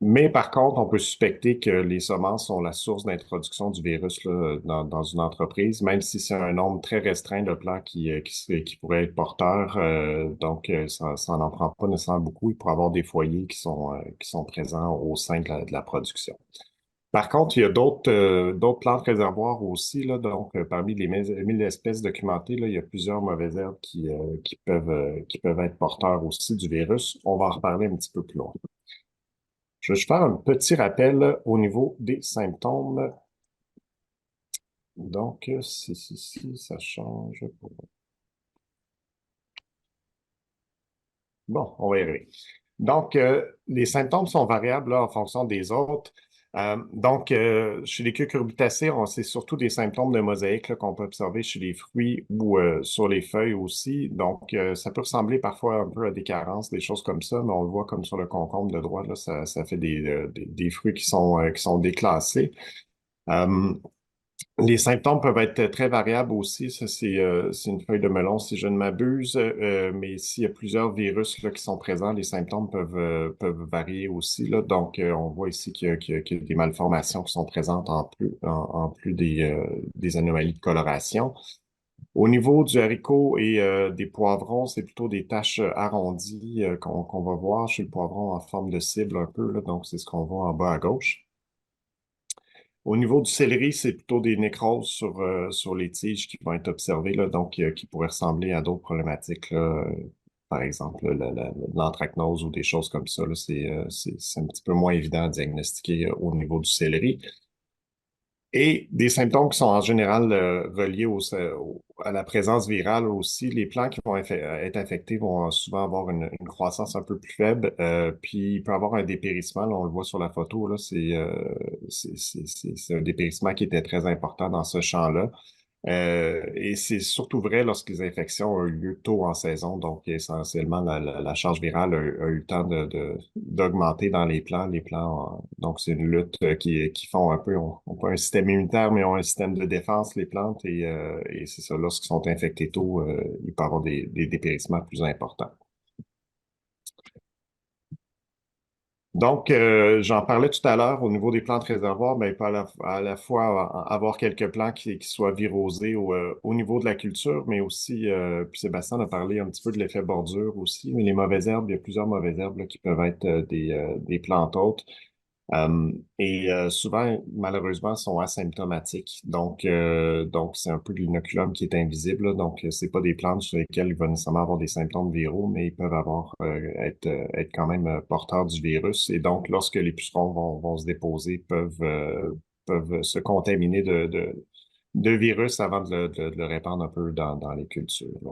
Mais par contre, on peut suspecter que les semences sont la source d'introduction du virus là, dans une entreprise, même si c'est un nombre très restreint de plants qui pourraient être porteurs. Donc, ça n'en prend pas nécessairement beaucoup. Il pourrait y avoir des foyers qui sont présents au sein de la production. Par contre, il y a d'autres plantes réservoirs aussi. Là, donc, parmi les 1000 espèces documentées, là, il y a plusieurs mauvaises herbes qui peuvent être porteurs aussi du virus. On va en reparler un petit peu plus loin. Je vais juste faire un petit rappel au niveau des symptômes. Donc, si ça change. Bon, on va y arriver. Donc, les symptômes sont variables là, en fonction des autres. Chez les cucurbitacées, c'est surtout des symptômes de mosaïque là, qu'on peut observer chez les fruits ou sur les feuilles aussi. Donc, ça peut ressembler parfois un peu à des carences, des choses comme ça, mais on le voit comme sur le concombre de droite, là, ça fait des fruits qui sont déclassés. Euh, les symptômes peuvent être très variables aussi. Ça, c'est une feuille de melon, si je ne m'abuse. Mais s'il y a plusieurs virus là, qui sont présents, les symptômes peuvent varier aussi. Là. Donc, on voit ici qu'il y a des malformations qui sont présentes en plus des anomalies de coloration. Au niveau du haricot et des poivrons, c'est plutôt des taches arrondies qu'on va voir chez le poivron en forme de cible un peu. Là. Donc, c'est ce qu'on voit en bas à gauche. Au niveau du céleri, c'est plutôt des nécroses sur les tiges qui vont être observées, là, donc qui pourraient ressembler à d'autres problématiques, là, par exemple l'anthracnose ou des choses comme ça. Là, c'est un petit peu moins évident à diagnostiquer au niveau du céleri. Et des symptômes qui sont en général reliés à la présence virale aussi. Les plants qui vont être infectés vont souvent avoir une croissance un peu plus faible, puis il peut avoir un dépérissement. Là, on le voit sur la photo, là, c'est un dépérissement qui était très important dans ce champ-là. Et c'est surtout vrai lorsque les infections ont eu lieu tôt en saison. Donc, essentiellement, la charge virale a eu le temps d'augmenter dans les plants. Donc, c'est une lutte qui font un peu, ont pas un système immunitaire, mais ont un système de défense, les plantes. Et c'est ça, lorsqu'ils sont infectés tôt, il peut y avoir des dépérissements plus importants. Donc, j'en parlais tout à l'heure au niveau des plantes réservoirs, mais il peut à la fois avoir quelques plants qui soient virosés au niveau de la culture, mais aussi, puis Sébastien a parlé un petit peu de l'effet bordure aussi, mais les mauvaises herbes, il y a plusieurs mauvaises herbes là, qui peuvent être des plantes hôtes. Souvent, malheureusement, sont asymptomatiques. Donc c'est un peu l'inoculum qui est invisible, là. Donc, c'est pas des plantes sur lesquelles il va nécessairement avoir des symptômes viraux, mais ils peuvent être quand même porteurs du virus. Et donc, lorsque les pucerons vont se déposer, peuvent se contaminer de virus avant de le répandre un peu dans les cultures, là.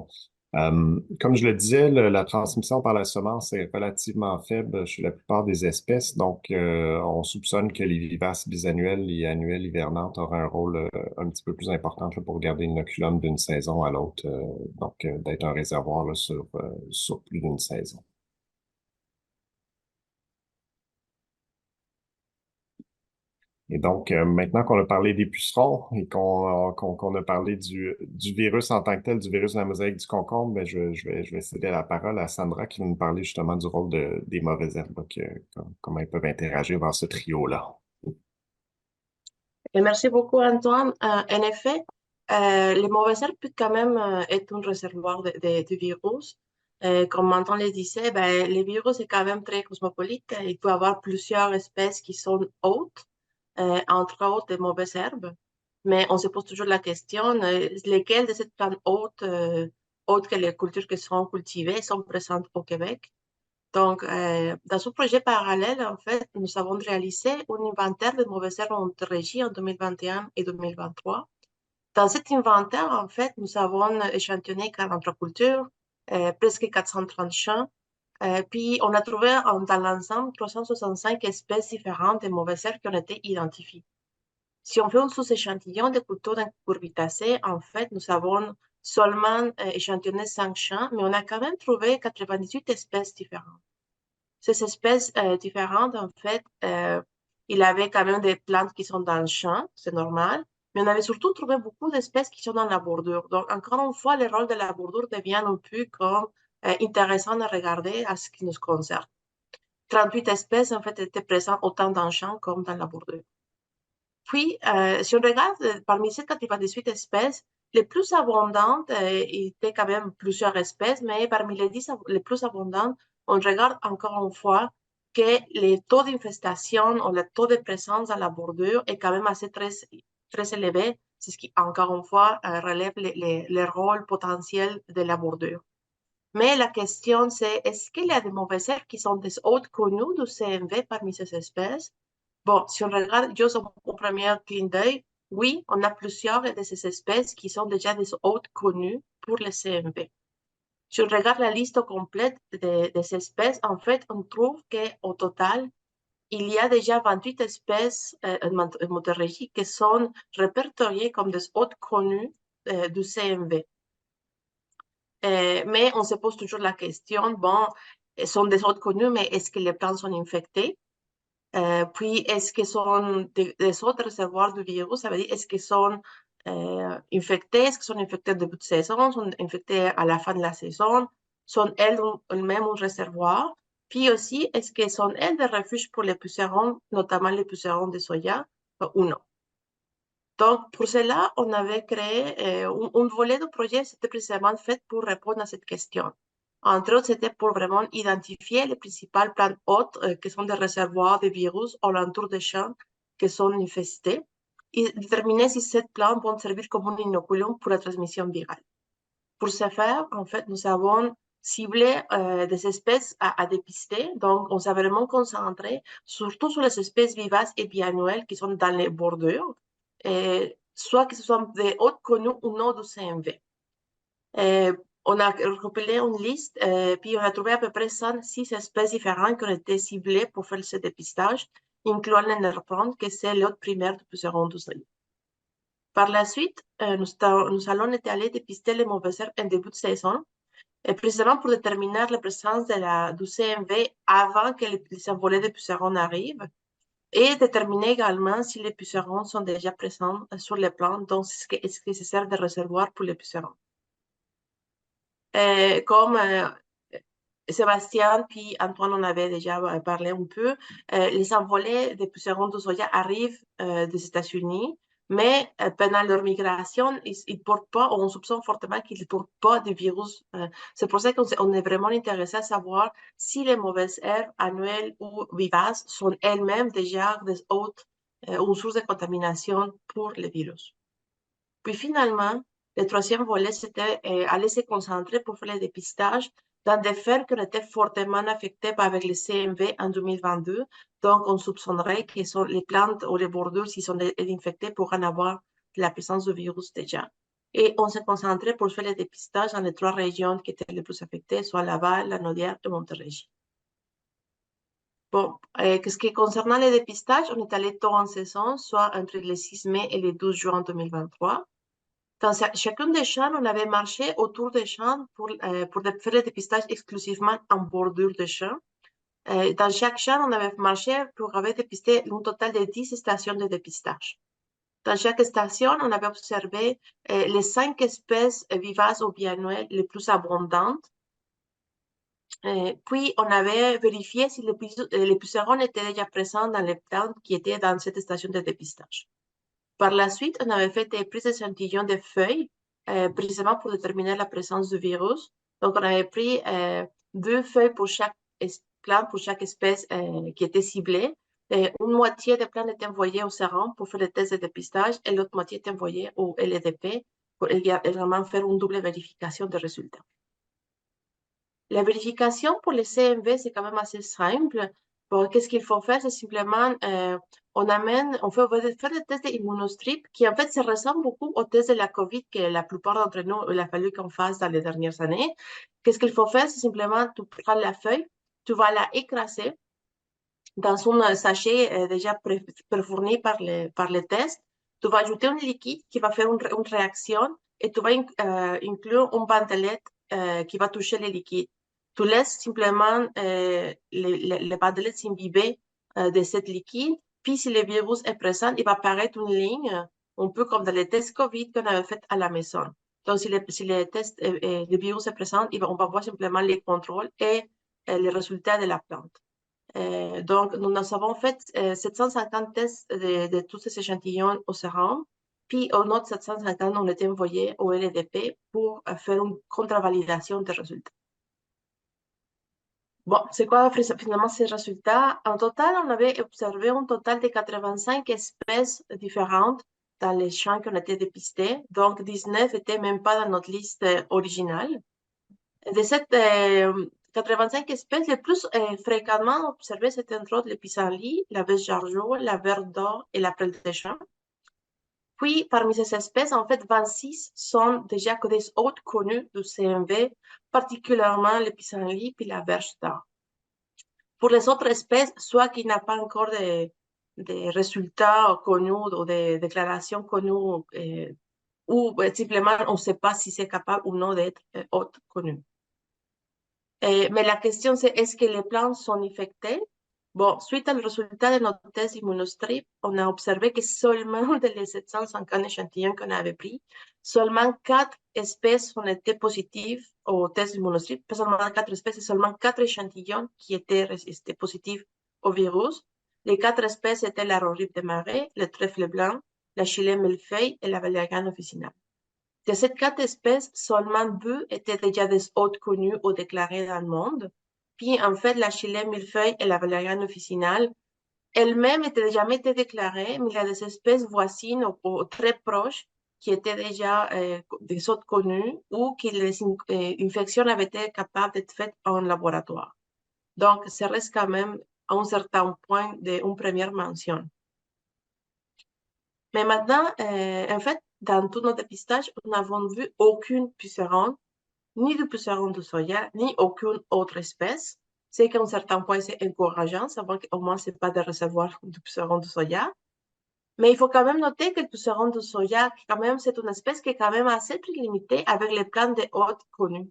Comme je le disais, la transmission par la semence est relativement faible chez la plupart des espèces, donc on soupçonne que les vivaces bisannuelles et annuelles hivernantes auraient un rôle un petit peu plus important là, pour garder l'inoculum d'une saison à l'autre, d'être un réservoir là, sur plus d'une saison. Et donc, maintenant qu'on a parlé des pucerons et qu'on a parlé du virus en tant que tel, du virus de la mosaïque du concombre, ben, je vais céder la parole à Sandra qui va nous parler justement du rôle des mauvaises herbes, donc, comment elles peuvent interagir dans ce trio-là. Et merci beaucoup, Antoine. En effet, les mauvaises herbes peuvent quand même être un réservoir de virus. Comme Antoine le disait, ben, les virus est quand même très cosmopolite. Il peut y avoir plusieurs espèces qui sont hôtes, entre autres des mauvaises herbes. Mais on se pose toujours la question, lesquelles de ces plantes hôtes, autres que les cultures qui sont cultivées, sont présentes au Québec? Donc, dans ce projet parallèle, en fait, nous avons réalisé un inventaire de mauvaises herbes en Montérégie en 2021 et 2023. Dans cet inventaire, en fait, nous avons échantillonné 43 cultures, presque 430 champs, puis on a trouvé dans l'ensemble 365 espèces différentes de mauvaises herbes qui ont été identifiées. Si on fait un sous-échantillon de cultures en cucurbitacées, en fait, nous avons seulement échantillonné 5 champs, mais on a quand même trouvé 98 espèces différentes. Ces espèces différentes, en fait, il y avait quand même des plantes qui sont dans le champ, c'est normal, mais on avait surtout trouvé beaucoup d'espèces qui sont dans la bordure. Donc, encore une fois, le rôle de la bordure devient un peu comme intéressant à regarder à ce qui nous concerne. 38 espèces, en fait, étaient présentes autant dans le champ comme dans la bordure. Puis, si on regarde parmi ces 98 espèces, les plus abondantes étaient quand même plusieurs espèces, mais parmi les 10 les plus abondantes, on regarde encore une fois que les taux d'infestation ou le taux de présence dans la bordure est quand même assez très élevé. C'est ce qui, encore une fois, relève le rôle potentiel de la bordure. Mais la question, c'est est-ce qu'il y a des mauvaises herbes qui sont des hôtes connus du CMV parmi ces espèces? Bon, si on regarde juste au premier clin d'œil, oui, on a plusieurs de ces espèces qui sont déjà des hôtes connus pour le CMV. Si on regarde la liste complète de ces espèces, en fait, on trouve qu'au total, il y a déjà 28 espèces en Montérégie qui sont répertoriées comme des hôtes connus du CMV. Mais on se pose toujours la question, bon, elles sont des hôtes connus, mais est-ce que les plantes sont infectées? Puis, est-ce qu'ils sont des autres réservoirs de virus? Ça veut dire, est-ce qu'ils sont infectés? Est-ce qu'ils sont infectés au début de saison? Sont infectés à la fin de la saison? Sont elles-mêmes un réservoir? Puis aussi, est-ce qu'elles sont elles des refuges pour les pucerons, notamment les pucerons de soya, ou non? Donc, pour cela, on avait créé un volet de projet, c'était précisément fait pour répondre à cette question. Entre autres, c'était pour vraiment identifier les principales plantes hôtes qui sont des réservoirs de virus alentour des champs qui sont infestés et déterminer si cette plante peut servir comme un inoculum pour la transmission virale. Pour ce faire, en fait, nous avons ciblé des espèces à dépister. Donc, on s'est vraiment concentré surtout sur les espèces vivaces et biannuelles qui sont dans les bordures, soit que ce soit des hôtes connus ou non du CMV. On a recoupé une liste, puis on a trouvé à peu près 106 espèces différentes qui ont été ciblées pour faire ce dépistage, incluant le nerfront, que c'est l'hôte primaire du puceron du soya. Par la suite, nous allons aller dépister les mauvaises herbes en début de saison, précisément pour déterminer la présence du CMV avant que les envolées de pucerons arrivent, et déterminer également si les pucerons sont déjà présents sur les plantes, donc est-ce que ça sert de réservoir pour les pucerons. Comme Sébastien puis Antoine en avait déjà parlé un peu, les envolées des pucerons de soya arrivent des États-Unis, mais pendant leur migration, ils ne portent pas, on soupçonne fortement qu'ils ne portent pas de virus. C'est pour ça qu'on est vraiment intéressé à savoir si les mauvaises herbes annuelles ou vivaces sont elles-mêmes déjà des hôtes ou sources de contamination pour les virus. Puis finalement, le troisième volet, c'était aller se concentrer pour faire le dépistage dans des fermes qui ont été fortement affectées avec le CMV en 2022. Donc, on soupçonnerait que les plantes ou les bordures, s'ils sont infectés, pourraient avoir la présence du virus déjà. Et on s'est concentré pour faire le dépistage dans les 3 régions qui étaient les plus affectées, soit Laval, la Naudière et Montérégie. Bon, ce qui concernant le dépistage, on est allé tôt en saison, soit entre le 6 mai et le 12 juin 2023. Dans chacun des champs, on avait marché autour des champs pour faire le dépistage exclusivement en bordure de champs. Dans chaque champ, on avait marché pour avoir dépisté un total de 10 stations de dépistage. Dans chaque station, on avait observé les 5 espèces vivaces ou biannuelles les plus abondantes. Puis, on avait vérifié si les pucerons étaient déjà présents dans les plantes qui étaient dans cette station de dépistage. Par la suite, on avait fait des prises d'échantillons de feuilles, précisément pour déterminer la présence du virus. Donc, on avait pris 2 feuilles pour chaque plante, pour chaque espèce qui était ciblée. Une moitié des plantes était envoyée au sérum pour faire le test de dépistage et l'autre moitié était envoyée au LDP pour également faire une double vérification des résultats. La vérification pour les CMV, c'est quand même assez simple. Bon, qu'est-ce qu'il faut faire? C'est simplement, on fait faire des tests d'immunostrip qui, en fait, se ressemblent beaucoup aux tests de la COVID que la plupart d'entre nous, il a fallu qu'on fasse dans les dernières années. Qu'est-ce qu'il faut faire? C'est simplement, tu prends la feuille, tu vas la écraser dans un sachet déjà préfourni par les tests. Tu vas ajouter un liquide qui va faire une réaction et tu vas inclure une bandelette qui va toucher le liquide. Tu laisses simplement les bandelettes s'imbiber de ce liquide. Puis, si le virus est présent, il va apparaître une ligne, un peu comme dans les tests COVID qu'on avait fait à la maison. Donc, si le virus est présent, on va voir simplement les contrôles et les résultats de la plante. Donc, nous avons fait 750 tests de tous ces échantillons au sérum. Puis, aux autres 750, on était envoyés au LDP pour faire une contre-validation des résultats. Bon, c'est quoi finalement ces résultats? En total, on avait observé un total de 85 espèces différentes dans les champs qui ont été dépistés. Donc, 19 n'étaient même pas dans notre liste originale. De cette 85 espèces, les plus fréquemment observées, c'était entre autres le pissenlit, la bêche jargeau, la verte d'or et la prêle des champs. Puis, parmi ces espèces, en fait, 26 sont déjà des hôtes connus du CMV, particulièrement le pissenlit puis la berge d'or. Pour les autres espèces, soit qu'il n'y a pas encore de résultats connus ou des déclarations connues, ou simplement on ne sait pas si c'est capable ou non d'être hôte connu. Mais la question, c'est est-ce que les plantes sont infectées? Bon, suite au résultat de notre test immunostrip, on a observé que seulement de les 750 échantillons qu'on avait pris, seulement 4 espèces ont été positives au test immunostrip, pas seulement 4 espèces, seulement 4 échantillons qui étaient positifs au virus. Les 4 espèces étaient la roripe de marais, le trèfle blanc, la chilée millefeuille et la valériane officinale. De ces 4 espèces, seulement 2 étaient déjà des hôtes connus ou déclarés dans le monde. Puis, en fait, la chilée millefeuille et la valériane officinale, elles-mêmes n'étaient jamais été déclarées, mais il y a des espèces voisines ou très proches qui étaient déjà des hôtes connus ou que les infections avaient été capables d'être faites en laboratoire. Donc, ça reste quand même à un certain point d'une première mention. Mais maintenant, en fait, dans tout notre dépistage, nous n'avons vu aucune puceron, ni de puceron de soja, ni aucune autre espèce. C'est qu'à un certain point, c'est encourageant, savoir qu'au moins, ce n'est pas de recevoir du puceron de soja. Mais il faut quand même noter que le puceron de soja, quand même, c'est une espèce qui est quand même assez très limitée avec les plantes de hôtes connues.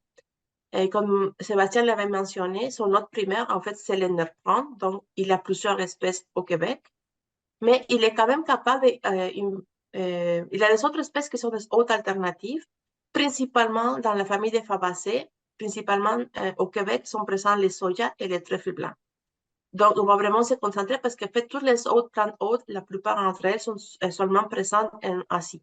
Et comme Sébastien l'avait mentionné, son hôte primaire, en fait, c'est le nerpran, donc il y a plusieurs espèces au Québec. Mais il est quand même capable, il y a des autres espèces qui sont des hôtes alternatives, principalement dans la famille des fabacées, principalement au Québec, sont présents les soja et les trèfles blancs. Donc, on va vraiment se concentrer parce qu'en fait, toutes les autres plantes hôtes, la plupart d'entre elles sont seulement présentes en Asie.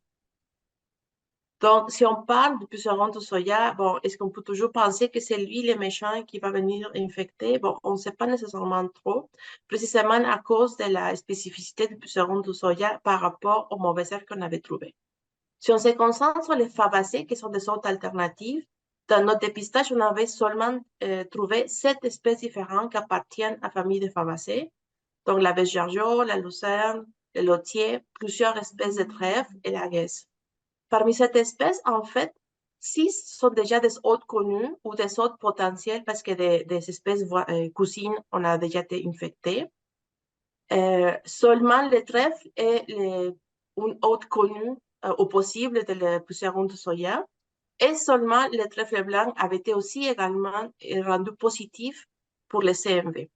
Donc, si on parle du puceron de soja, bon, est-ce qu'on peut toujours penser que c'est lui le méchant qui va venir infecter? Bon, on ne sait pas nécessairement trop, précisément à cause de la spécificité du puceron de soja par rapport aux mauvaises herbes qu'on avait trouvées. Si on se concentre sur les fabacées, qui sont des hôtes alternatives, dans notre dépistage, on avait seulement trouvé 7 espèces différentes qui appartiennent à la famille des fabacées. Donc, la bêche jargeau, la lucerne, le lotier, plusieurs espèces de trèfle et la guesse. Parmi cette espèce, en fait, 6 sont déjà des hôtes connus ou des hôtes potentiels parce que des espèces cousines, on a déjà été infectés. Seulement le trèfle est un hôte connu au possible de la puceron de soja. Et seulement le trèfle blanc avait été aussi également rendu positif pour le CMV.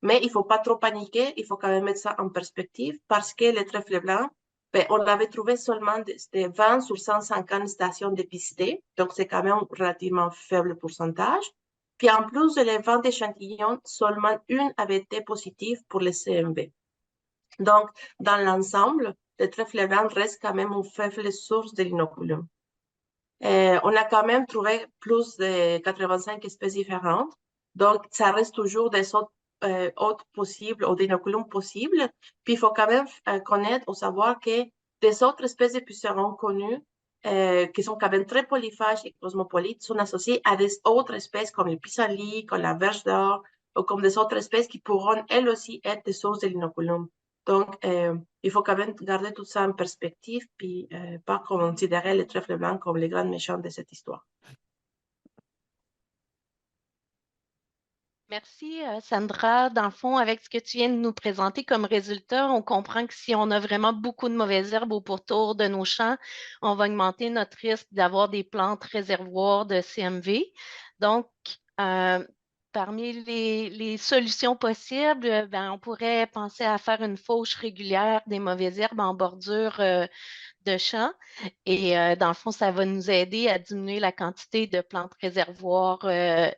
Mais il ne faut pas trop paniquer, il faut quand même mettre ça en perspective parce que les trèfles blancs, ben, on l'avait trouvé seulement de 20 sur 150 stations dépistées, donc c'est quand même un relativement faible pourcentage. Puis en plus de les 20 échantillons, seulement une avait été positive pour les CMV. Donc, dans l'ensemble, le trèfle blanc reste quand même une faible source de l'inoculum. On a quand même trouvé plus de 85 espèces différentes. Donc, ça reste toujours des hôtes possibles ou d'inoculums possibles. Puis, il faut quand même connaître ou savoir que des autres espèces de pucerons connues, qui sont quand même très polyphages et cosmopolites, sont associées à des autres espèces comme le pissenlit, comme la verge d'or, ou comme des autres espèces qui pourront, elles aussi, être des sources de l'inoculum. Donc, il faut quand même garder tout ça en perspective, puis pas considérer les trèfles blancs comme les grands méchants de cette histoire. Merci, Sandra. Dans le fond, avec ce que tu viens de nous présenter comme résultat, on comprend que si on a vraiment beaucoup de mauvaises herbes au pourtour de nos champs, on va augmenter notre risque d'avoir des plantes réservoirs de CMV. Donc, euh, parmi les solutions possibles, ben, on pourrait penser à faire une fauche régulière des mauvaises herbes en bordure de champs. Et dans le fond, ça va nous aider à diminuer la quantité de plantes réservoirs,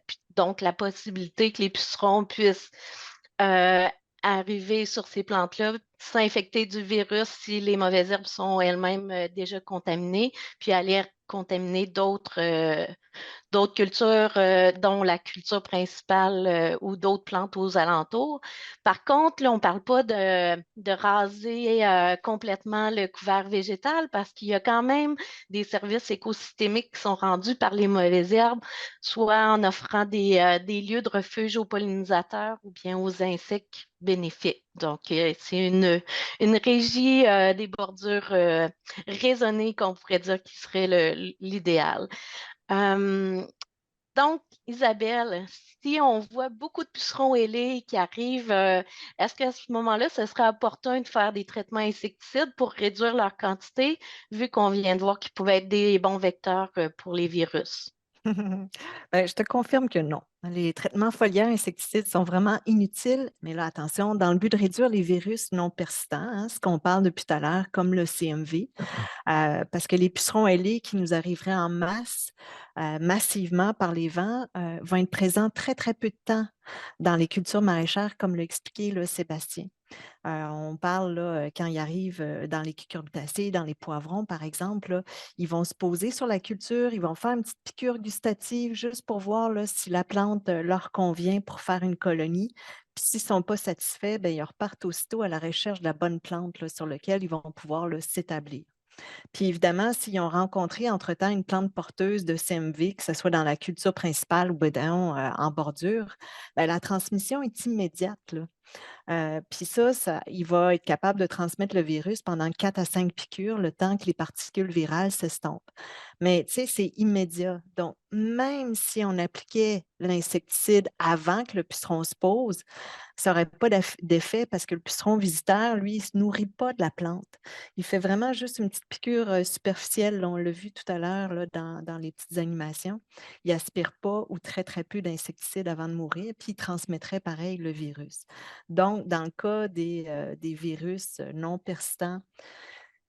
puis donc la possibilité que les pucerons puissent euh, arriver sur ces plantes-là, s'infecter du virus si les mauvaises herbes sont elles-mêmes déjà contaminées, puis aller contaminer d'autres cultures, dont la culture principale ou d'autres plantes aux alentours. Par contre, là, on ne parle pas de raser complètement le couvert végétal parce qu'il y a quand même des services écosystémiques qui sont rendus par les mauvaises herbes, soit en offrant des lieux de refuge aux pollinisateurs ou bien aux insectes bénéfiques. Donc, c'est une régie des bordures raisonnées qu'on pourrait dire qui serait l'idéal. Euh, donc, Isabelle, si on voit beaucoup de pucerons ailés qui arrivent, est-ce qu'à ce moment-là, ce serait opportun de faire des traitements insecticides pour réduire leur quantité, vu qu'on vient de voir qu'ils pouvaient être des bons vecteurs pour les virus? Ben, je te confirme que non. Les traitements foliaires insecticides sont vraiment inutiles, mais là, attention, dans le but de réduire les virus non persistants, hein, ce qu'on parle depuis tout à l'heure, comme le CMV, parce que les pucerons ailés qui nous arriveraient en masse, massivement par les vents, vont être présents très, très peu de temps dans les cultures maraîchères, comme l'a expliqué là, Sébastien. On parle là, quand ils arrivent dans les cucurbitacées, dans les poivrons, par exemple, là, ils vont se poser sur la culture, ils vont faire une petite piqûre gustative juste pour voir là, si la plante leur convient pour faire une colonie. Puis s'ils ne sont pas satisfaits, ben, ils repartent aussitôt à la recherche de la bonne plante là, sur laquelle ils vont pouvoir là, s'établir. Puis évidemment, s'ils ont rencontré entre-temps une plante porteuse de CMV, que ce soit dans la culture principale ou en bordure, ben, la transmission est immédiate, là. Puis ça, il va être capable de transmettre le virus pendant 4 à 5 piqûres, le temps que les particules virales s'estompent. Mais tu sais, c'est immédiat. Donc, même si on appliquait l'insecticide avant que le puceron se pose, ça n'aurait pas d'effet parce que le puceron visiteur, lui, il ne se nourrit pas de la plante. Il fait vraiment juste une petite piqûre superficielle. Là, on l'a vu tout à l'heure là, dans les petites animations. Il n'aspire pas ou très, très peu d'insecticide avant de mourir, puis il transmettrait pareil le virus. Donc, dans le cas des virus non persistants,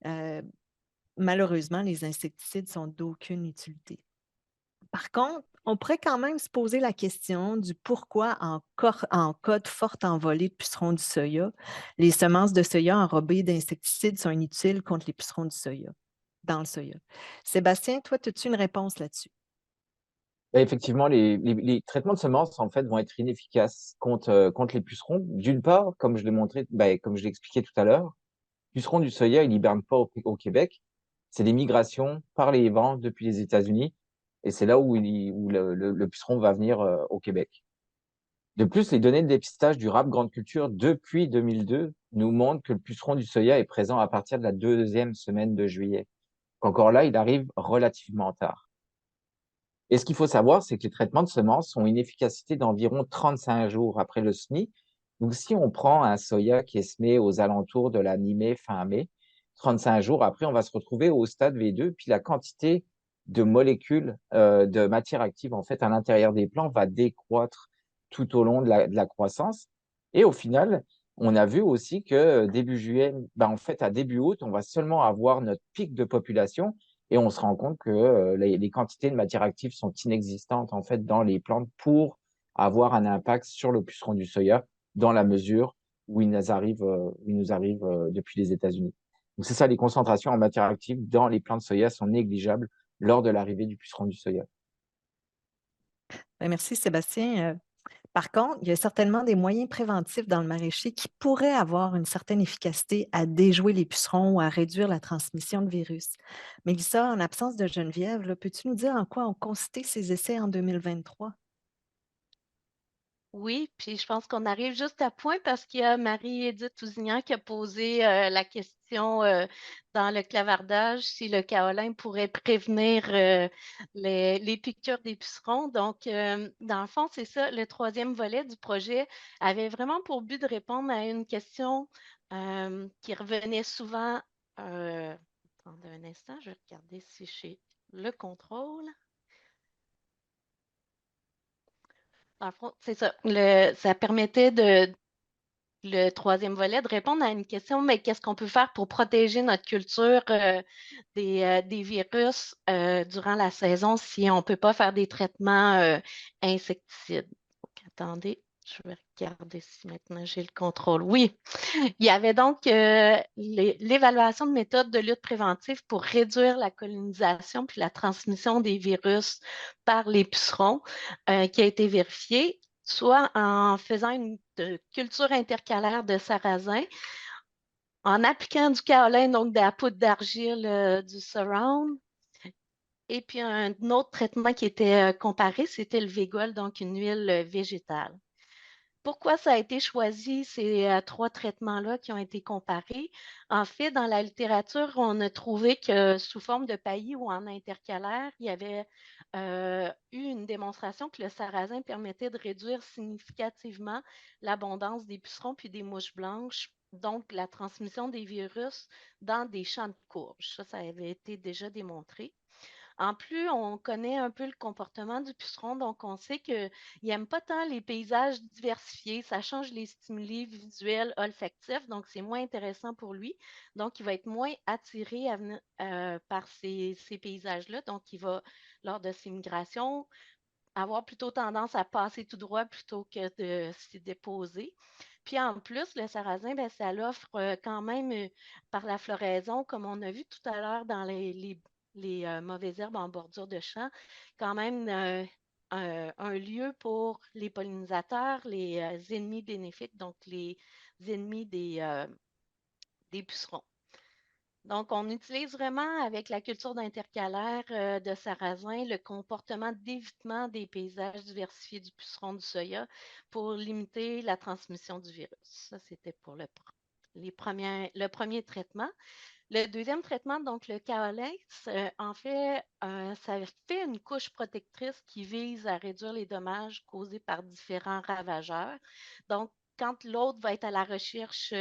euh, malheureusement, les insecticides sont d'aucune utilité. Par contre, on pourrait quand même se poser la question du pourquoi, en cas de forte envolée de pucerons du soya, les semences de soya enrobées d'insecticides sont inutiles contre les pucerons du soya, dans le soya. Sébastien, toi, as-tu une réponse là-dessus? Et effectivement, les traitements de semences, en fait, vont être inefficaces contre les pucerons. D'une part, comme je l'ai montré, comme je l'ai expliqué tout à l'heure, pucerons du soya, ils n'hibernent pas au Québec. C'est des migrations par les vents depuis les États-Unis. Et c'est là où le puceron va venir au Québec. De plus, les données de dépistage du rap grande culture depuis 2002 nous montrent que le puceron du soya est présent à partir de la 2e semaine de juillet. Encore là, il arrive relativement tard. Et ce qu'il faut savoir, c'est que les traitements de semences ont une efficacité d'environ 35 jours après le semis. Donc, si on prend un soya qui est semé aux alentours de la mi-mai, fin mai, 35 jours après, on va se retrouver au stade V2, puis la quantité de molécules de matière active en fait à l'intérieur des plants va décroître tout au long de la croissance. Et au final, on a vu aussi que début juillet, en fait, à début août, on va seulement avoir notre pic de population et on se rend compte que les quantités de matière active sont inexistantes en fait dans les plantes pour avoir un impact sur le puceron du soya dans la mesure où il nous arrive depuis les États-Unis. Donc c'est ça, les concentrations en matière active dans les plants de soya sont négligeables lors de l'arrivée du puceron du soya. Ben, merci Sébastien. Par contre, il y a certainement des moyens préventifs dans le maraîcher qui pourraient avoir une certaine efficacité à déjouer les pucerons ou à réduire la transmission de virus. Mélissa, en absence de Geneviève, là, peux-tu nous dire en quoi ont consisté ces essais en 2023? Oui, puis je pense qu'on arrive juste à point parce qu'il y a Marie-Édith Tousignan qui a posé la question dans le clavardage si le kaolin pourrait prévenir les piqûres des pucerons. Donc, dans le fond, c'est ça, le troisième volet du projet avait vraiment pour but de répondre à une question qui revenait souvent. Attendez un instant, je vais regarder si j'ai le contrôle. Dans le fond, c'est ça. Ça permettait le troisième volet de répondre à une question, mais qu'est-ce qu'on peut faire pour protéger notre culture des virus durant la saison si on ne peut pas faire des traitements insecticides? Donc, attendez, je vais regarder si maintenant j'ai le contrôle. Oui, il y avait donc l'évaluation de méthodes de lutte préventive pour réduire la colonisation puis la transmission des virus par les pucerons qui a été vérifiée, soit en faisant une culture intercalaire de sarrasin, en appliquant du kaolin, donc de la poudre d'argile du surround, et puis un autre traitement qui était comparé, c'était le Végol, donc une huile végétale. Pourquoi ça a été choisi, ces trois traitements-là qui ont été comparés? En fait, dans la littérature, on a trouvé que sous forme de paillis ou en intercalaire, il y avait eu une démonstration que le sarrasin permettait de réduire significativement l'abondance des pucerons puis des mouches blanches, donc la transmission des virus dans des champs de courges. Ça avait été déjà démontré. En plus, on connaît un peu le comportement du puceron, donc on sait qu'il n'aime pas tant les paysages diversifiés. Ça change les stimuli visuels, olfactifs, donc c'est moins intéressant pour lui. Donc, il va être moins attiré par ces paysages-là. Donc, il va, lors de ses migrations, avoir plutôt tendance à passer tout droit plutôt que de s'y déposer. Puis en plus, le sarrasin, ben, ça l'offre quand même par la floraison, comme on a vu tout à l'heure dans les mauvaises herbes en bordure de champ, quand même un lieu pour les pollinisateurs, les ennemis bénéfiques, donc les ennemis des pucerons. Donc, on utilise vraiment avec la culture d'intercalaire de sarrasin le comportement d'évitement des paysages diversifiés du puceron du soya pour limiter la transmission du virus. Ça, c'était pour le premier traitement. Le deuxième traitement, donc le kaolin, en fait, ça fait une couche protectrice qui vise à réduire les dommages causés par différents ravageurs. Donc, quand l'autre va être à la recherche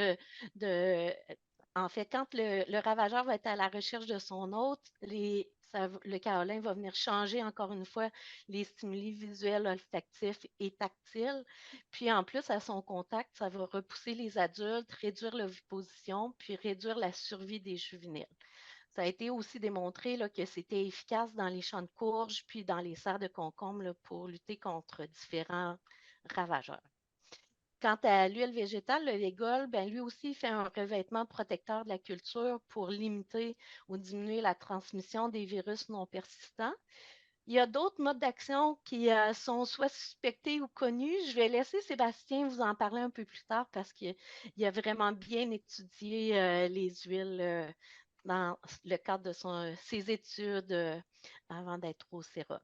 de... En fait, quand le ravageur va être à la recherche de son hôte, le kaolin va venir changer encore une fois les stimuli visuels, olfactifs et tactiles. Puis en plus, à son contact, ça va repousser les adultes, réduire l'oviposition, puis réduire la survie des juvéniles. Ça a été aussi démontré là, que c'était efficace dans les champs de courges, puis dans les serres de concombre là, pour lutter contre différents ravageurs. Quant à l'huile végétale, le Végol, ben, lui aussi, il fait un revêtement protecteur de la culture pour limiter ou diminuer la transmission des virus non persistants. Il y a d'autres modes d'action qui sont soit suspectés ou connus. Je vais laisser Sébastien vous en parler un peu plus tard parce qu'il a vraiment bien étudié les huiles dans le cadre de ses études avant d'être au sérum.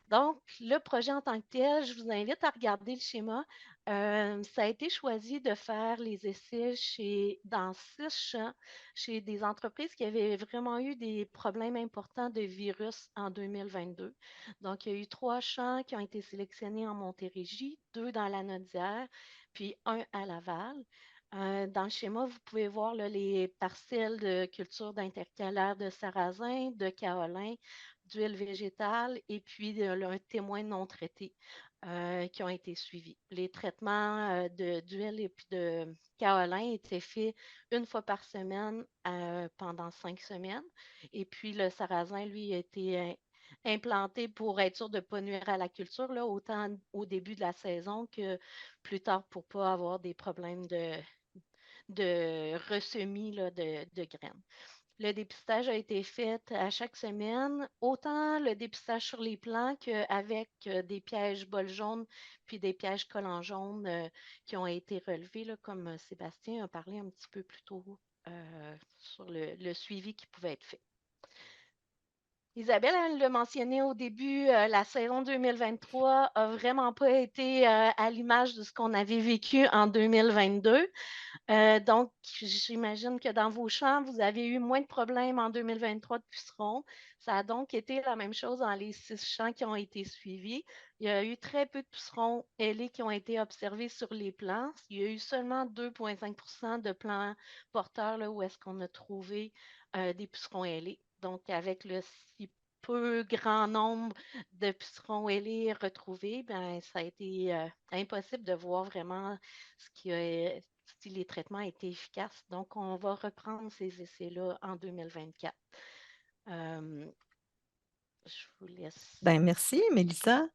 Donc, le projet en tant que tel, je vous invite à regarder le schéma. Ça a été choisi de faire les essais dans 6 champs chez des entreprises qui avaient vraiment eu des problèmes importants de virus en 2022. Donc, il y a eu 3 champs qui ont été sélectionnés en Montérégie, 2 dans la Nodière, puis 1 à Laval. Dans le schéma, vous pouvez voir là, les parcelles de culture d'intercalaire de sarrasin, de kaolin, d'huile végétale et puis un témoin non traité. qui ont été suivis. Les traitements d'huile et puis de kaolin étaient faits une fois par semaine pendant 5 semaines. Et puis le sarrasin, lui, a été implanté pour être sûr de ne pas nuire à la culture, là, autant au début de la saison que plus tard pour ne pas avoir des problèmes de ressemis là, de graines. Le dépistage a été fait à chaque semaine, autant le dépistage sur les plants qu'avec des pièges bol jaunes puis des pièges collants jaunes qui ont été relevés, là, comme Sébastien a parlé un petit peu plus tôt sur le suivi qui pouvait être fait. Isabelle, elle l'a mentionné au début, la saison 2023 a vraiment pas été à l'image de ce qu'on avait vécu en 2022. Donc, j'imagine que dans vos champs, vous avez eu moins de problèmes en 2023 de pucerons. Ça a donc été la même chose dans les 6 champs qui ont été suivis. Il y a eu très peu de pucerons ailés qui ont été observés sur les plants. Il y a eu seulement 2,5 % de plants porteurs là, où est-ce qu'on a trouvé des pucerons ailés. Donc, avec le si peu grand nombre de pucerons ailés retrouvés, ben, ça a été impossible de voir vraiment si les traitements étaient efficaces. Donc, on va reprendre ces essais-là en 2024. Je vous laisse. Ben, merci, Mélissa.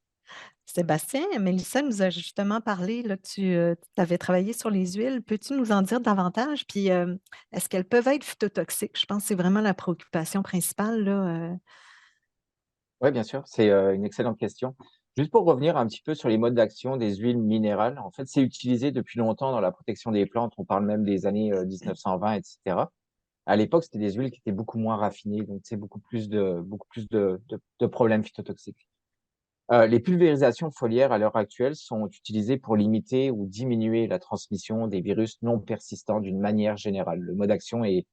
Sébastien, Mélissa nous a justement parlé là, que tu avais travaillé sur les huiles. Peux-tu nous en dire davantage? Puis, est-ce qu'elles peuvent être phytotoxiques? Je pense que c'est vraiment la préoccupation principale, là. Oui, bien sûr, c'est une excellente question. Juste pour revenir un petit peu sur les modes d'action des huiles minérales, en fait, c'est utilisé depuis longtemps dans la protection des plantes. On parle même des années 1920, etc. À l'époque, c'était des huiles qui étaient beaucoup moins raffinées, donc c'est beaucoup plus de problèmes phytotoxiques. Les pulvérisations foliaires à l'heure actuelle sont utilisées pour limiter ou diminuer la transmission des virus non persistants d'une manière générale. Le mode d'action est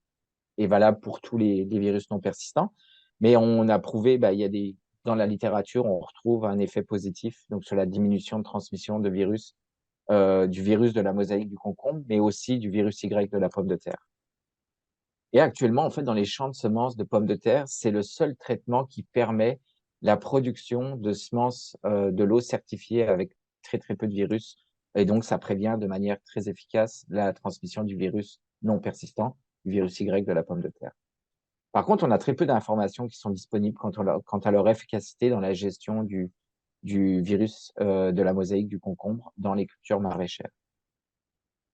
valable pour tous les virus non persistants, mais on a prouvé, il y a dans la littérature, on retrouve un effet positif donc sur la diminution de transmission de virus, du virus de la mosaïque du concombre, mais aussi du virus Y de la pomme de terre. Et actuellement, en fait, dans les champs de semences de pommes de terre, c'est le seul traitement qui permet la production de semences de l'eau certifiées avec très, très peu de virus. Et donc, ça prévient de manière très efficace la transmission du virus non persistant, du virus Y de la pomme de terre. Par contre, on a très peu d'informations qui sont disponibles quant à leur efficacité dans la gestion du virus de la mosaïque du concombre dans les cultures maraîchères.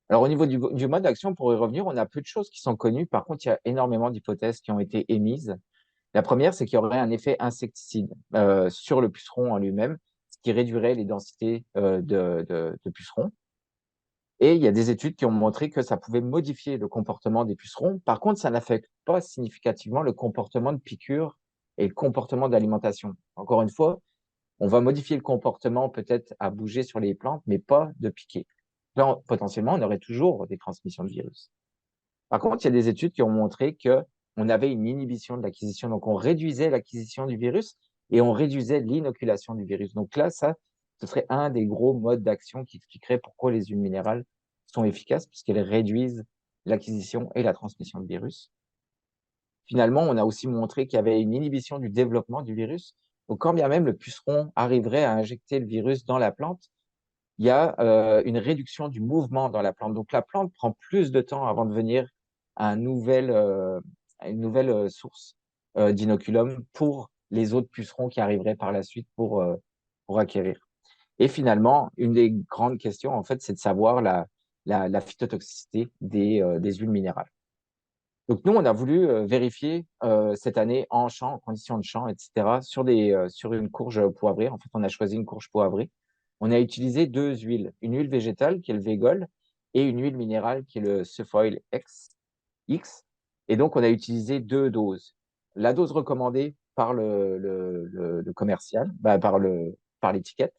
Alors, au niveau du mode d'action, pour y revenir, on a peu de choses qui sont connues. Par contre, il y a énormément d'hypothèses qui ont été émises. La première, c'est qu'il y aurait un effet insecticide sur le puceron en lui-même, ce qui réduirait les densités de pucerons. Et il y a des études qui ont montré que ça pouvait modifier le comportement des pucerons. Par contre, ça n'affecte pas significativement le comportement de piqûre et le comportement d'alimentation. Encore une fois, on va modifier le comportement peut-être à bouger sur les plantes, mais pas de piquer. Là, potentiellement, on aurait toujours des transmissions de virus. Par contre, il y a des études qui ont montré qu'on avait une inhibition de l'acquisition. Donc, on réduisait l'acquisition du virus et on réduisait l'inoculation du virus. Donc là, ça, ce serait un des gros modes d'action qui expliquerait pourquoi les huiles minérales sont efficaces, puisqu'elles réduisent l'acquisition et la transmission de virus. Finalement, on a aussi montré qu'il y avait une inhibition du développement du virus. Donc, quand bien même le puceron arriverait à injecter le virus dans la plante, il y a une réduction du mouvement dans la plante. Donc, la plante prend plus de temps avant de venir à une nouvelle source d'inoculum pour les autres pucerons qui arriveraient par la suite pour acquérir. Et finalement, une des grandes questions, en fait, c'est de savoir la phytotoxicité des huiles minérales. Donc, nous, on a voulu vérifier cette année en champ, en conditions de champ, etc., sur une courge poivrée. En fait, on a choisi une courge poivrée. On a utilisé 2 huiles, une huile végétale qui est le Végol et une huile minérale qui est le Sofoil X. Et donc, on a utilisé 2 doses. La dose recommandée par le commercial, par l'étiquette.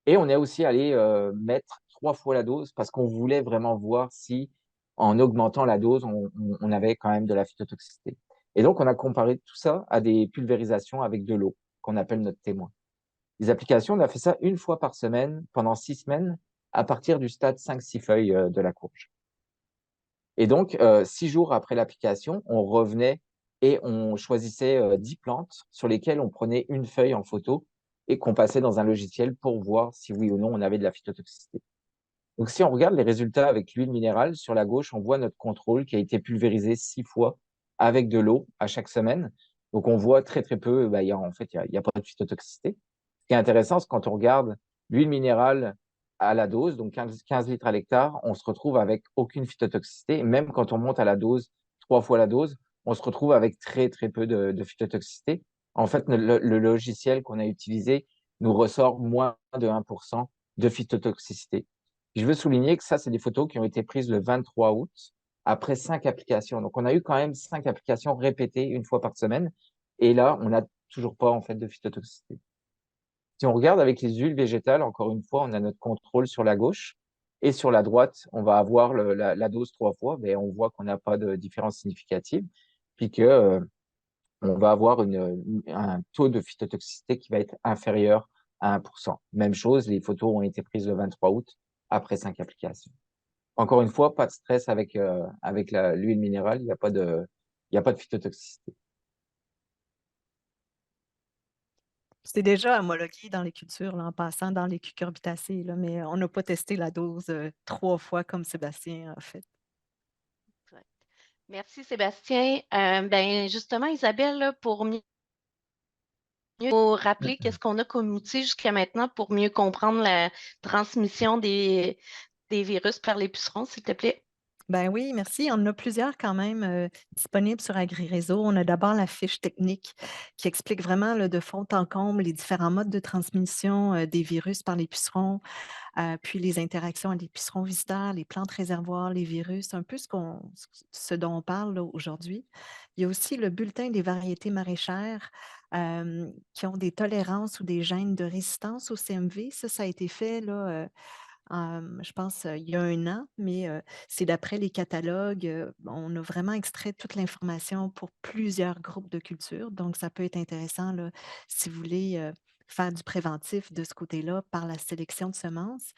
Et on est aussi allé mettre 3 fois la dose parce qu'on voulait vraiment voir si, en augmentant la dose, on avait quand même de la phytotoxicité. Et donc, on a comparé tout ça à des pulvérisations avec de l'eau, qu'on appelle notre témoin. Les applications, on a fait ça 1 fois par semaine pendant 6 semaines à partir du stade 5-6 feuilles de la courge. Et donc, 6 jours après l'application, on revenait et on choisissait 10 plantes sur lesquelles on prenait une feuille en photo et qu'on passait dans un logiciel pour voir si oui ou non on avait de la phytotoxicité. Donc, si on regarde les résultats avec l'huile minérale, sur la gauche, on voit notre contrôle qui a été pulvérisé 6 fois avec de l'eau à chaque semaine. Donc, on voit très, très peu, il y a pas de phytotoxicité. Ce qui est intéressant, c'est quand on regarde l'huile minérale à la dose, donc 15 litres à l'hectare, on se retrouve avec aucune phytotoxicité. Et même quand on monte à la dose, 3 fois la dose, on se retrouve avec très, très peu de phytotoxicité. En fait, le logiciel qu'on a utilisé nous ressort moins de 1% de phytotoxicité. Je veux souligner que ça, c'est des photos qui ont été prises le 23 août, après 5 applications. Donc, on a eu quand même 5 applications répétées une fois par semaine. Et là, on n'a toujours pas, en fait, de phytotoxicité. Si on regarde avec les huiles végétales, encore une fois, on a notre contrôle sur la gauche. Et sur la droite, on va avoir la dose 3 fois. Mais on voit qu'on n'a pas de différence significative. Puis que, on va avoir un taux de phytotoxicité qui va être inférieur à 1%. Même chose, les photos ont été prises le 23 août après 5 applications. Encore une fois, pas de stress avec l'huile minérale, il y a pas de phytotoxicité. C'est déjà homologué dans les cultures, là, en passant dans les cucurbitacées, là, mais on n'a pas testé la dose 3 fois comme Sébastien a fait. Exact. Merci Sébastien. Ben justement, Isabelle, là, pour mieux rappeler qu'est-ce qu'on a comme outil jusqu'à maintenant pour mieux comprendre la transmission des virus par les pucerons, s'il te plaît. Ben oui, merci. On en a plusieurs quand même disponibles sur AgriRéseau. On a d'abord la fiche technique qui explique vraiment là, de fond en comble les différents modes de transmission des virus par les pucerons, puis les interactions avec les pucerons visiteurs, les plantes réservoirs, les virus, un peu ce dont on parle là, aujourd'hui. Il y a aussi le bulletin des variétés maraîchères qui ont des tolérances ou des gènes de résistance au CMV. Ça a été fait là, je pense, il y a 1 an, mais c'est d'après les catalogues. On a vraiment extrait toute l'information pour plusieurs groupes de cultures. Donc, ça peut être intéressant là, si vous voulez faire du préventif de ce côté-là par la sélection de semences.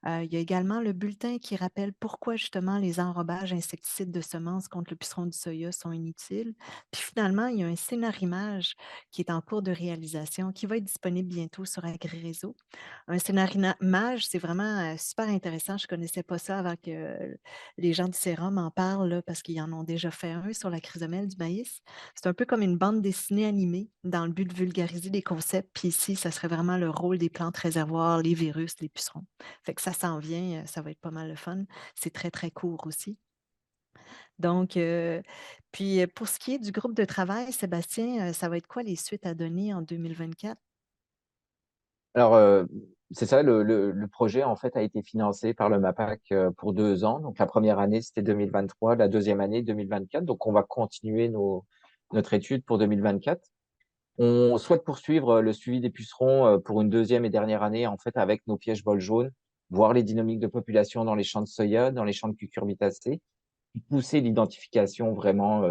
Il y a également le bulletin qui rappelle pourquoi justement les enrobages insecticides de semences contre le puceron du soya sont inutiles. Puis finalement, il y a un scénarimage qui est en cours de réalisation, qui va être disponible bientôt sur AgriRéseau. Un scénarimage, c'est vraiment super intéressant. Je ne connaissais pas ça avant que les gens du Sérum en parlent, là, parce qu'ils en ont déjà fait un sur la chrysomèle du maïs. C'est un peu comme une bande dessinée animée dans le but de vulgariser les concepts. Puis ici, ça serait vraiment le rôle des plantes réservoirs, les virus, les pucerons. Fait que ça s'en vient, ça va être pas mal le fun. C'est très, très court aussi. Donc, puis pour ce qui est du groupe de travail, Sébastien, ça va être quoi les suites à donner en 2024? Alors, c'est ça, le projet, en fait, a été financé par le MAPAC pour 2 ans. Donc, la première année, c'était 2023, la deuxième année, 2024. Donc, on va continuer notre étude pour 2024. On souhaite poursuivre le suivi des pucerons pour une deuxième et dernière année, en fait, avec nos pièges bols jaunes, voir les dynamiques de population dans les champs de soya, dans les champs de cucurbitacées, pousser l'identification vraiment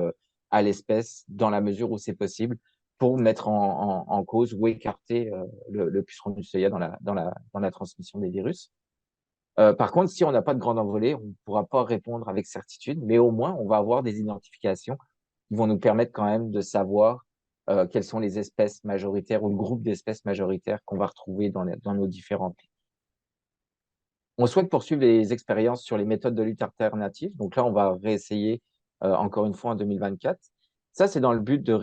à l'espèce dans la mesure où c'est possible pour mettre en cause ou écarter le puceron du soya dans la transmission des virus. Par contre, si on n'a pas de grande envolée, on ne pourra pas répondre avec certitude, mais au moins, on va avoir des identifications qui vont nous permettre quand même de savoir quelles sont les espèces majoritaires ou le groupe d'espèces majoritaires qu'on va retrouver dans nos différents pays. On souhaite poursuivre les expériences sur les méthodes de lutte alternatives. Donc là, on va réessayer encore une fois en 2024. Ça, c'est dans le but de...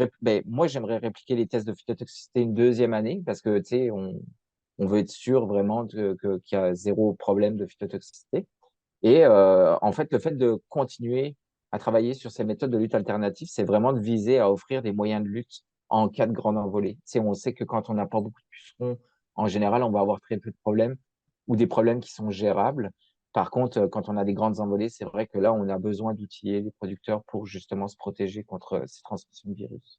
moi, j'aimerais répliquer les tests de phytotoxicité une deuxième année parce que, tu sais, on veut être sûr vraiment qu'il y a zéro problème de phytotoxicité. Et en fait, le fait de continuer à travailler sur ces méthodes de lutte alternative, c'est vraiment de viser à offrir des moyens de lutte en cas de grande envolée. Tu sais, on sait que quand on n'a pas beaucoup de pucerons, en général, on va avoir très peu de problèmes ou des problèmes qui sont gérables. Par contre, quand on a des grandes envolées, c'est vrai que là, on a besoin d'outiller les producteurs pour justement se protéger contre ces transmissions de virus.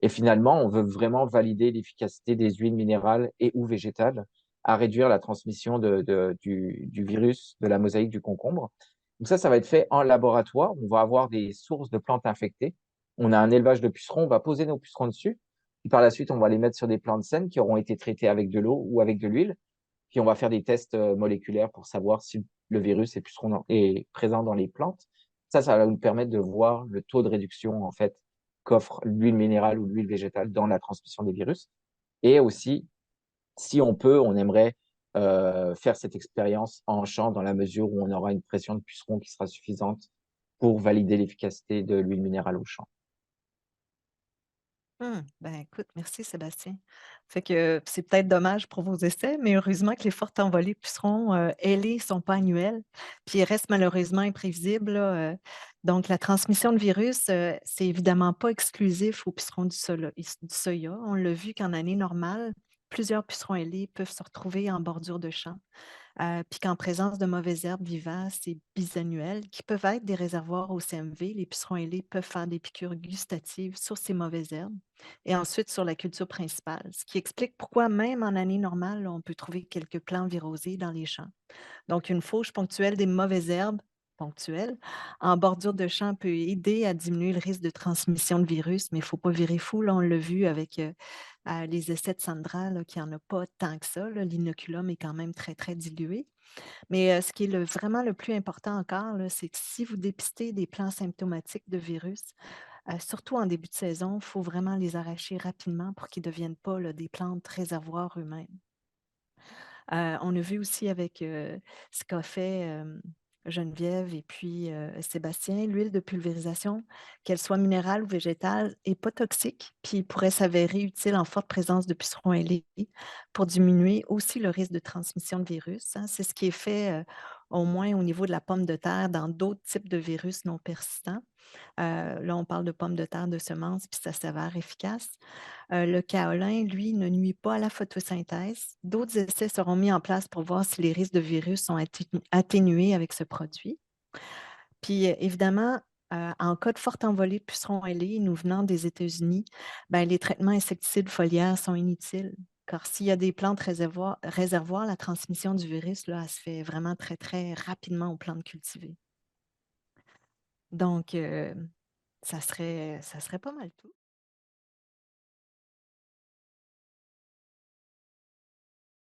Et finalement, on veut vraiment valider l'efficacité des huiles minérales et ou végétales à réduire la transmission du virus de la mosaïque du concombre. Donc ça va être fait en laboratoire. On va avoir des sources de plantes infectées. On a un élevage de pucerons, on va poser nos pucerons dessus. Puis par la suite, on va les mettre sur des plantes saines qui auront été traitées avec de l'eau ou avec de l'huile. Puis on va faire des tests moléculaires pour savoir si le virus est présent dans les plantes. Ça va nous permettre de voir le taux de réduction en fait qu'offre l'huile minérale ou l'huile végétale dans la transmission des virus. Et aussi Si on peut, on aimerait faire cette expérience en champ dans la mesure où on aura une pression de puceron qui sera suffisante pour valider l'efficacité de l'huile minérale au champ. Ben écoute, merci Sébastien. Fait que c'est peut-être dommage pour vos essais, mais heureusement que les fortes envolées pucerons ailés ne sont pas annuelles, puis ils restent malheureusement imprévisibles, là. Donc, la transmission de virus, c'est évidemment pas exclusif aux pucerons du soya. On l'a vu qu'en année normale, plusieurs pucerons ailés peuvent se retrouver en bordure de champ. Puis qu'en présence de mauvaises herbes vivaces et bisannuelles, qui peuvent être des réservoirs au CMV, les pucerons ailés peuvent faire des piqûres gustatives sur ces mauvaises herbes et ensuite sur la culture principale, ce qui explique pourquoi même en année normale, là, on peut trouver quelques plants virosés dans les champs. Donc, une fauche ponctuelle des mauvaises herbes ponctuelles en bordure de champ peut aider à diminuer le risque de transmission de virus, mais il ne faut pas virer fou. Là, on l'a vu avec les essais de Sandra, là, qu'il n'y en a pas tant que ça. Là. L'inoculum est quand même très, très dilué. Mais ce qui est vraiment le plus important encore, là, c'est que si vous dépistez des plants symptomatiques de virus, surtout en début de saison, il faut vraiment les arracher rapidement pour qu'ils ne deviennent pas là, des plantes réservoirs eux-mêmes. On a vu aussi avec ce qu'a fait Geneviève et puis Sébastien, l'huile de pulvérisation, qu'elle soit minérale ou végétale, n'est pas toxique, puis pourrait s'avérer utile en forte présence de pucerons ailés pour diminuer aussi le risque de transmission de virus, hein. C'est ce qui est fait au moins au niveau de la pomme de terre dans d'autres types de virus non persistants. Là, on parle de pommes de terre de semences, puis ça s'avère efficace. Le kaolin, lui, ne nuit pas à la photosynthèse. D'autres essais seront mis en place pour voir si les risques de virus sont atténués avec ce produit. Puis, évidemment, en cas de forte envolée de pucerons ailés nous venant des États-Unis, ben, les traitements insecticides foliaires sont inutiles. Car s'il y a des plantes réservoirs, la transmission du virus, là, elle se fait vraiment très, très rapidement aux plantes cultivées. Donc, ça serait pas mal tout.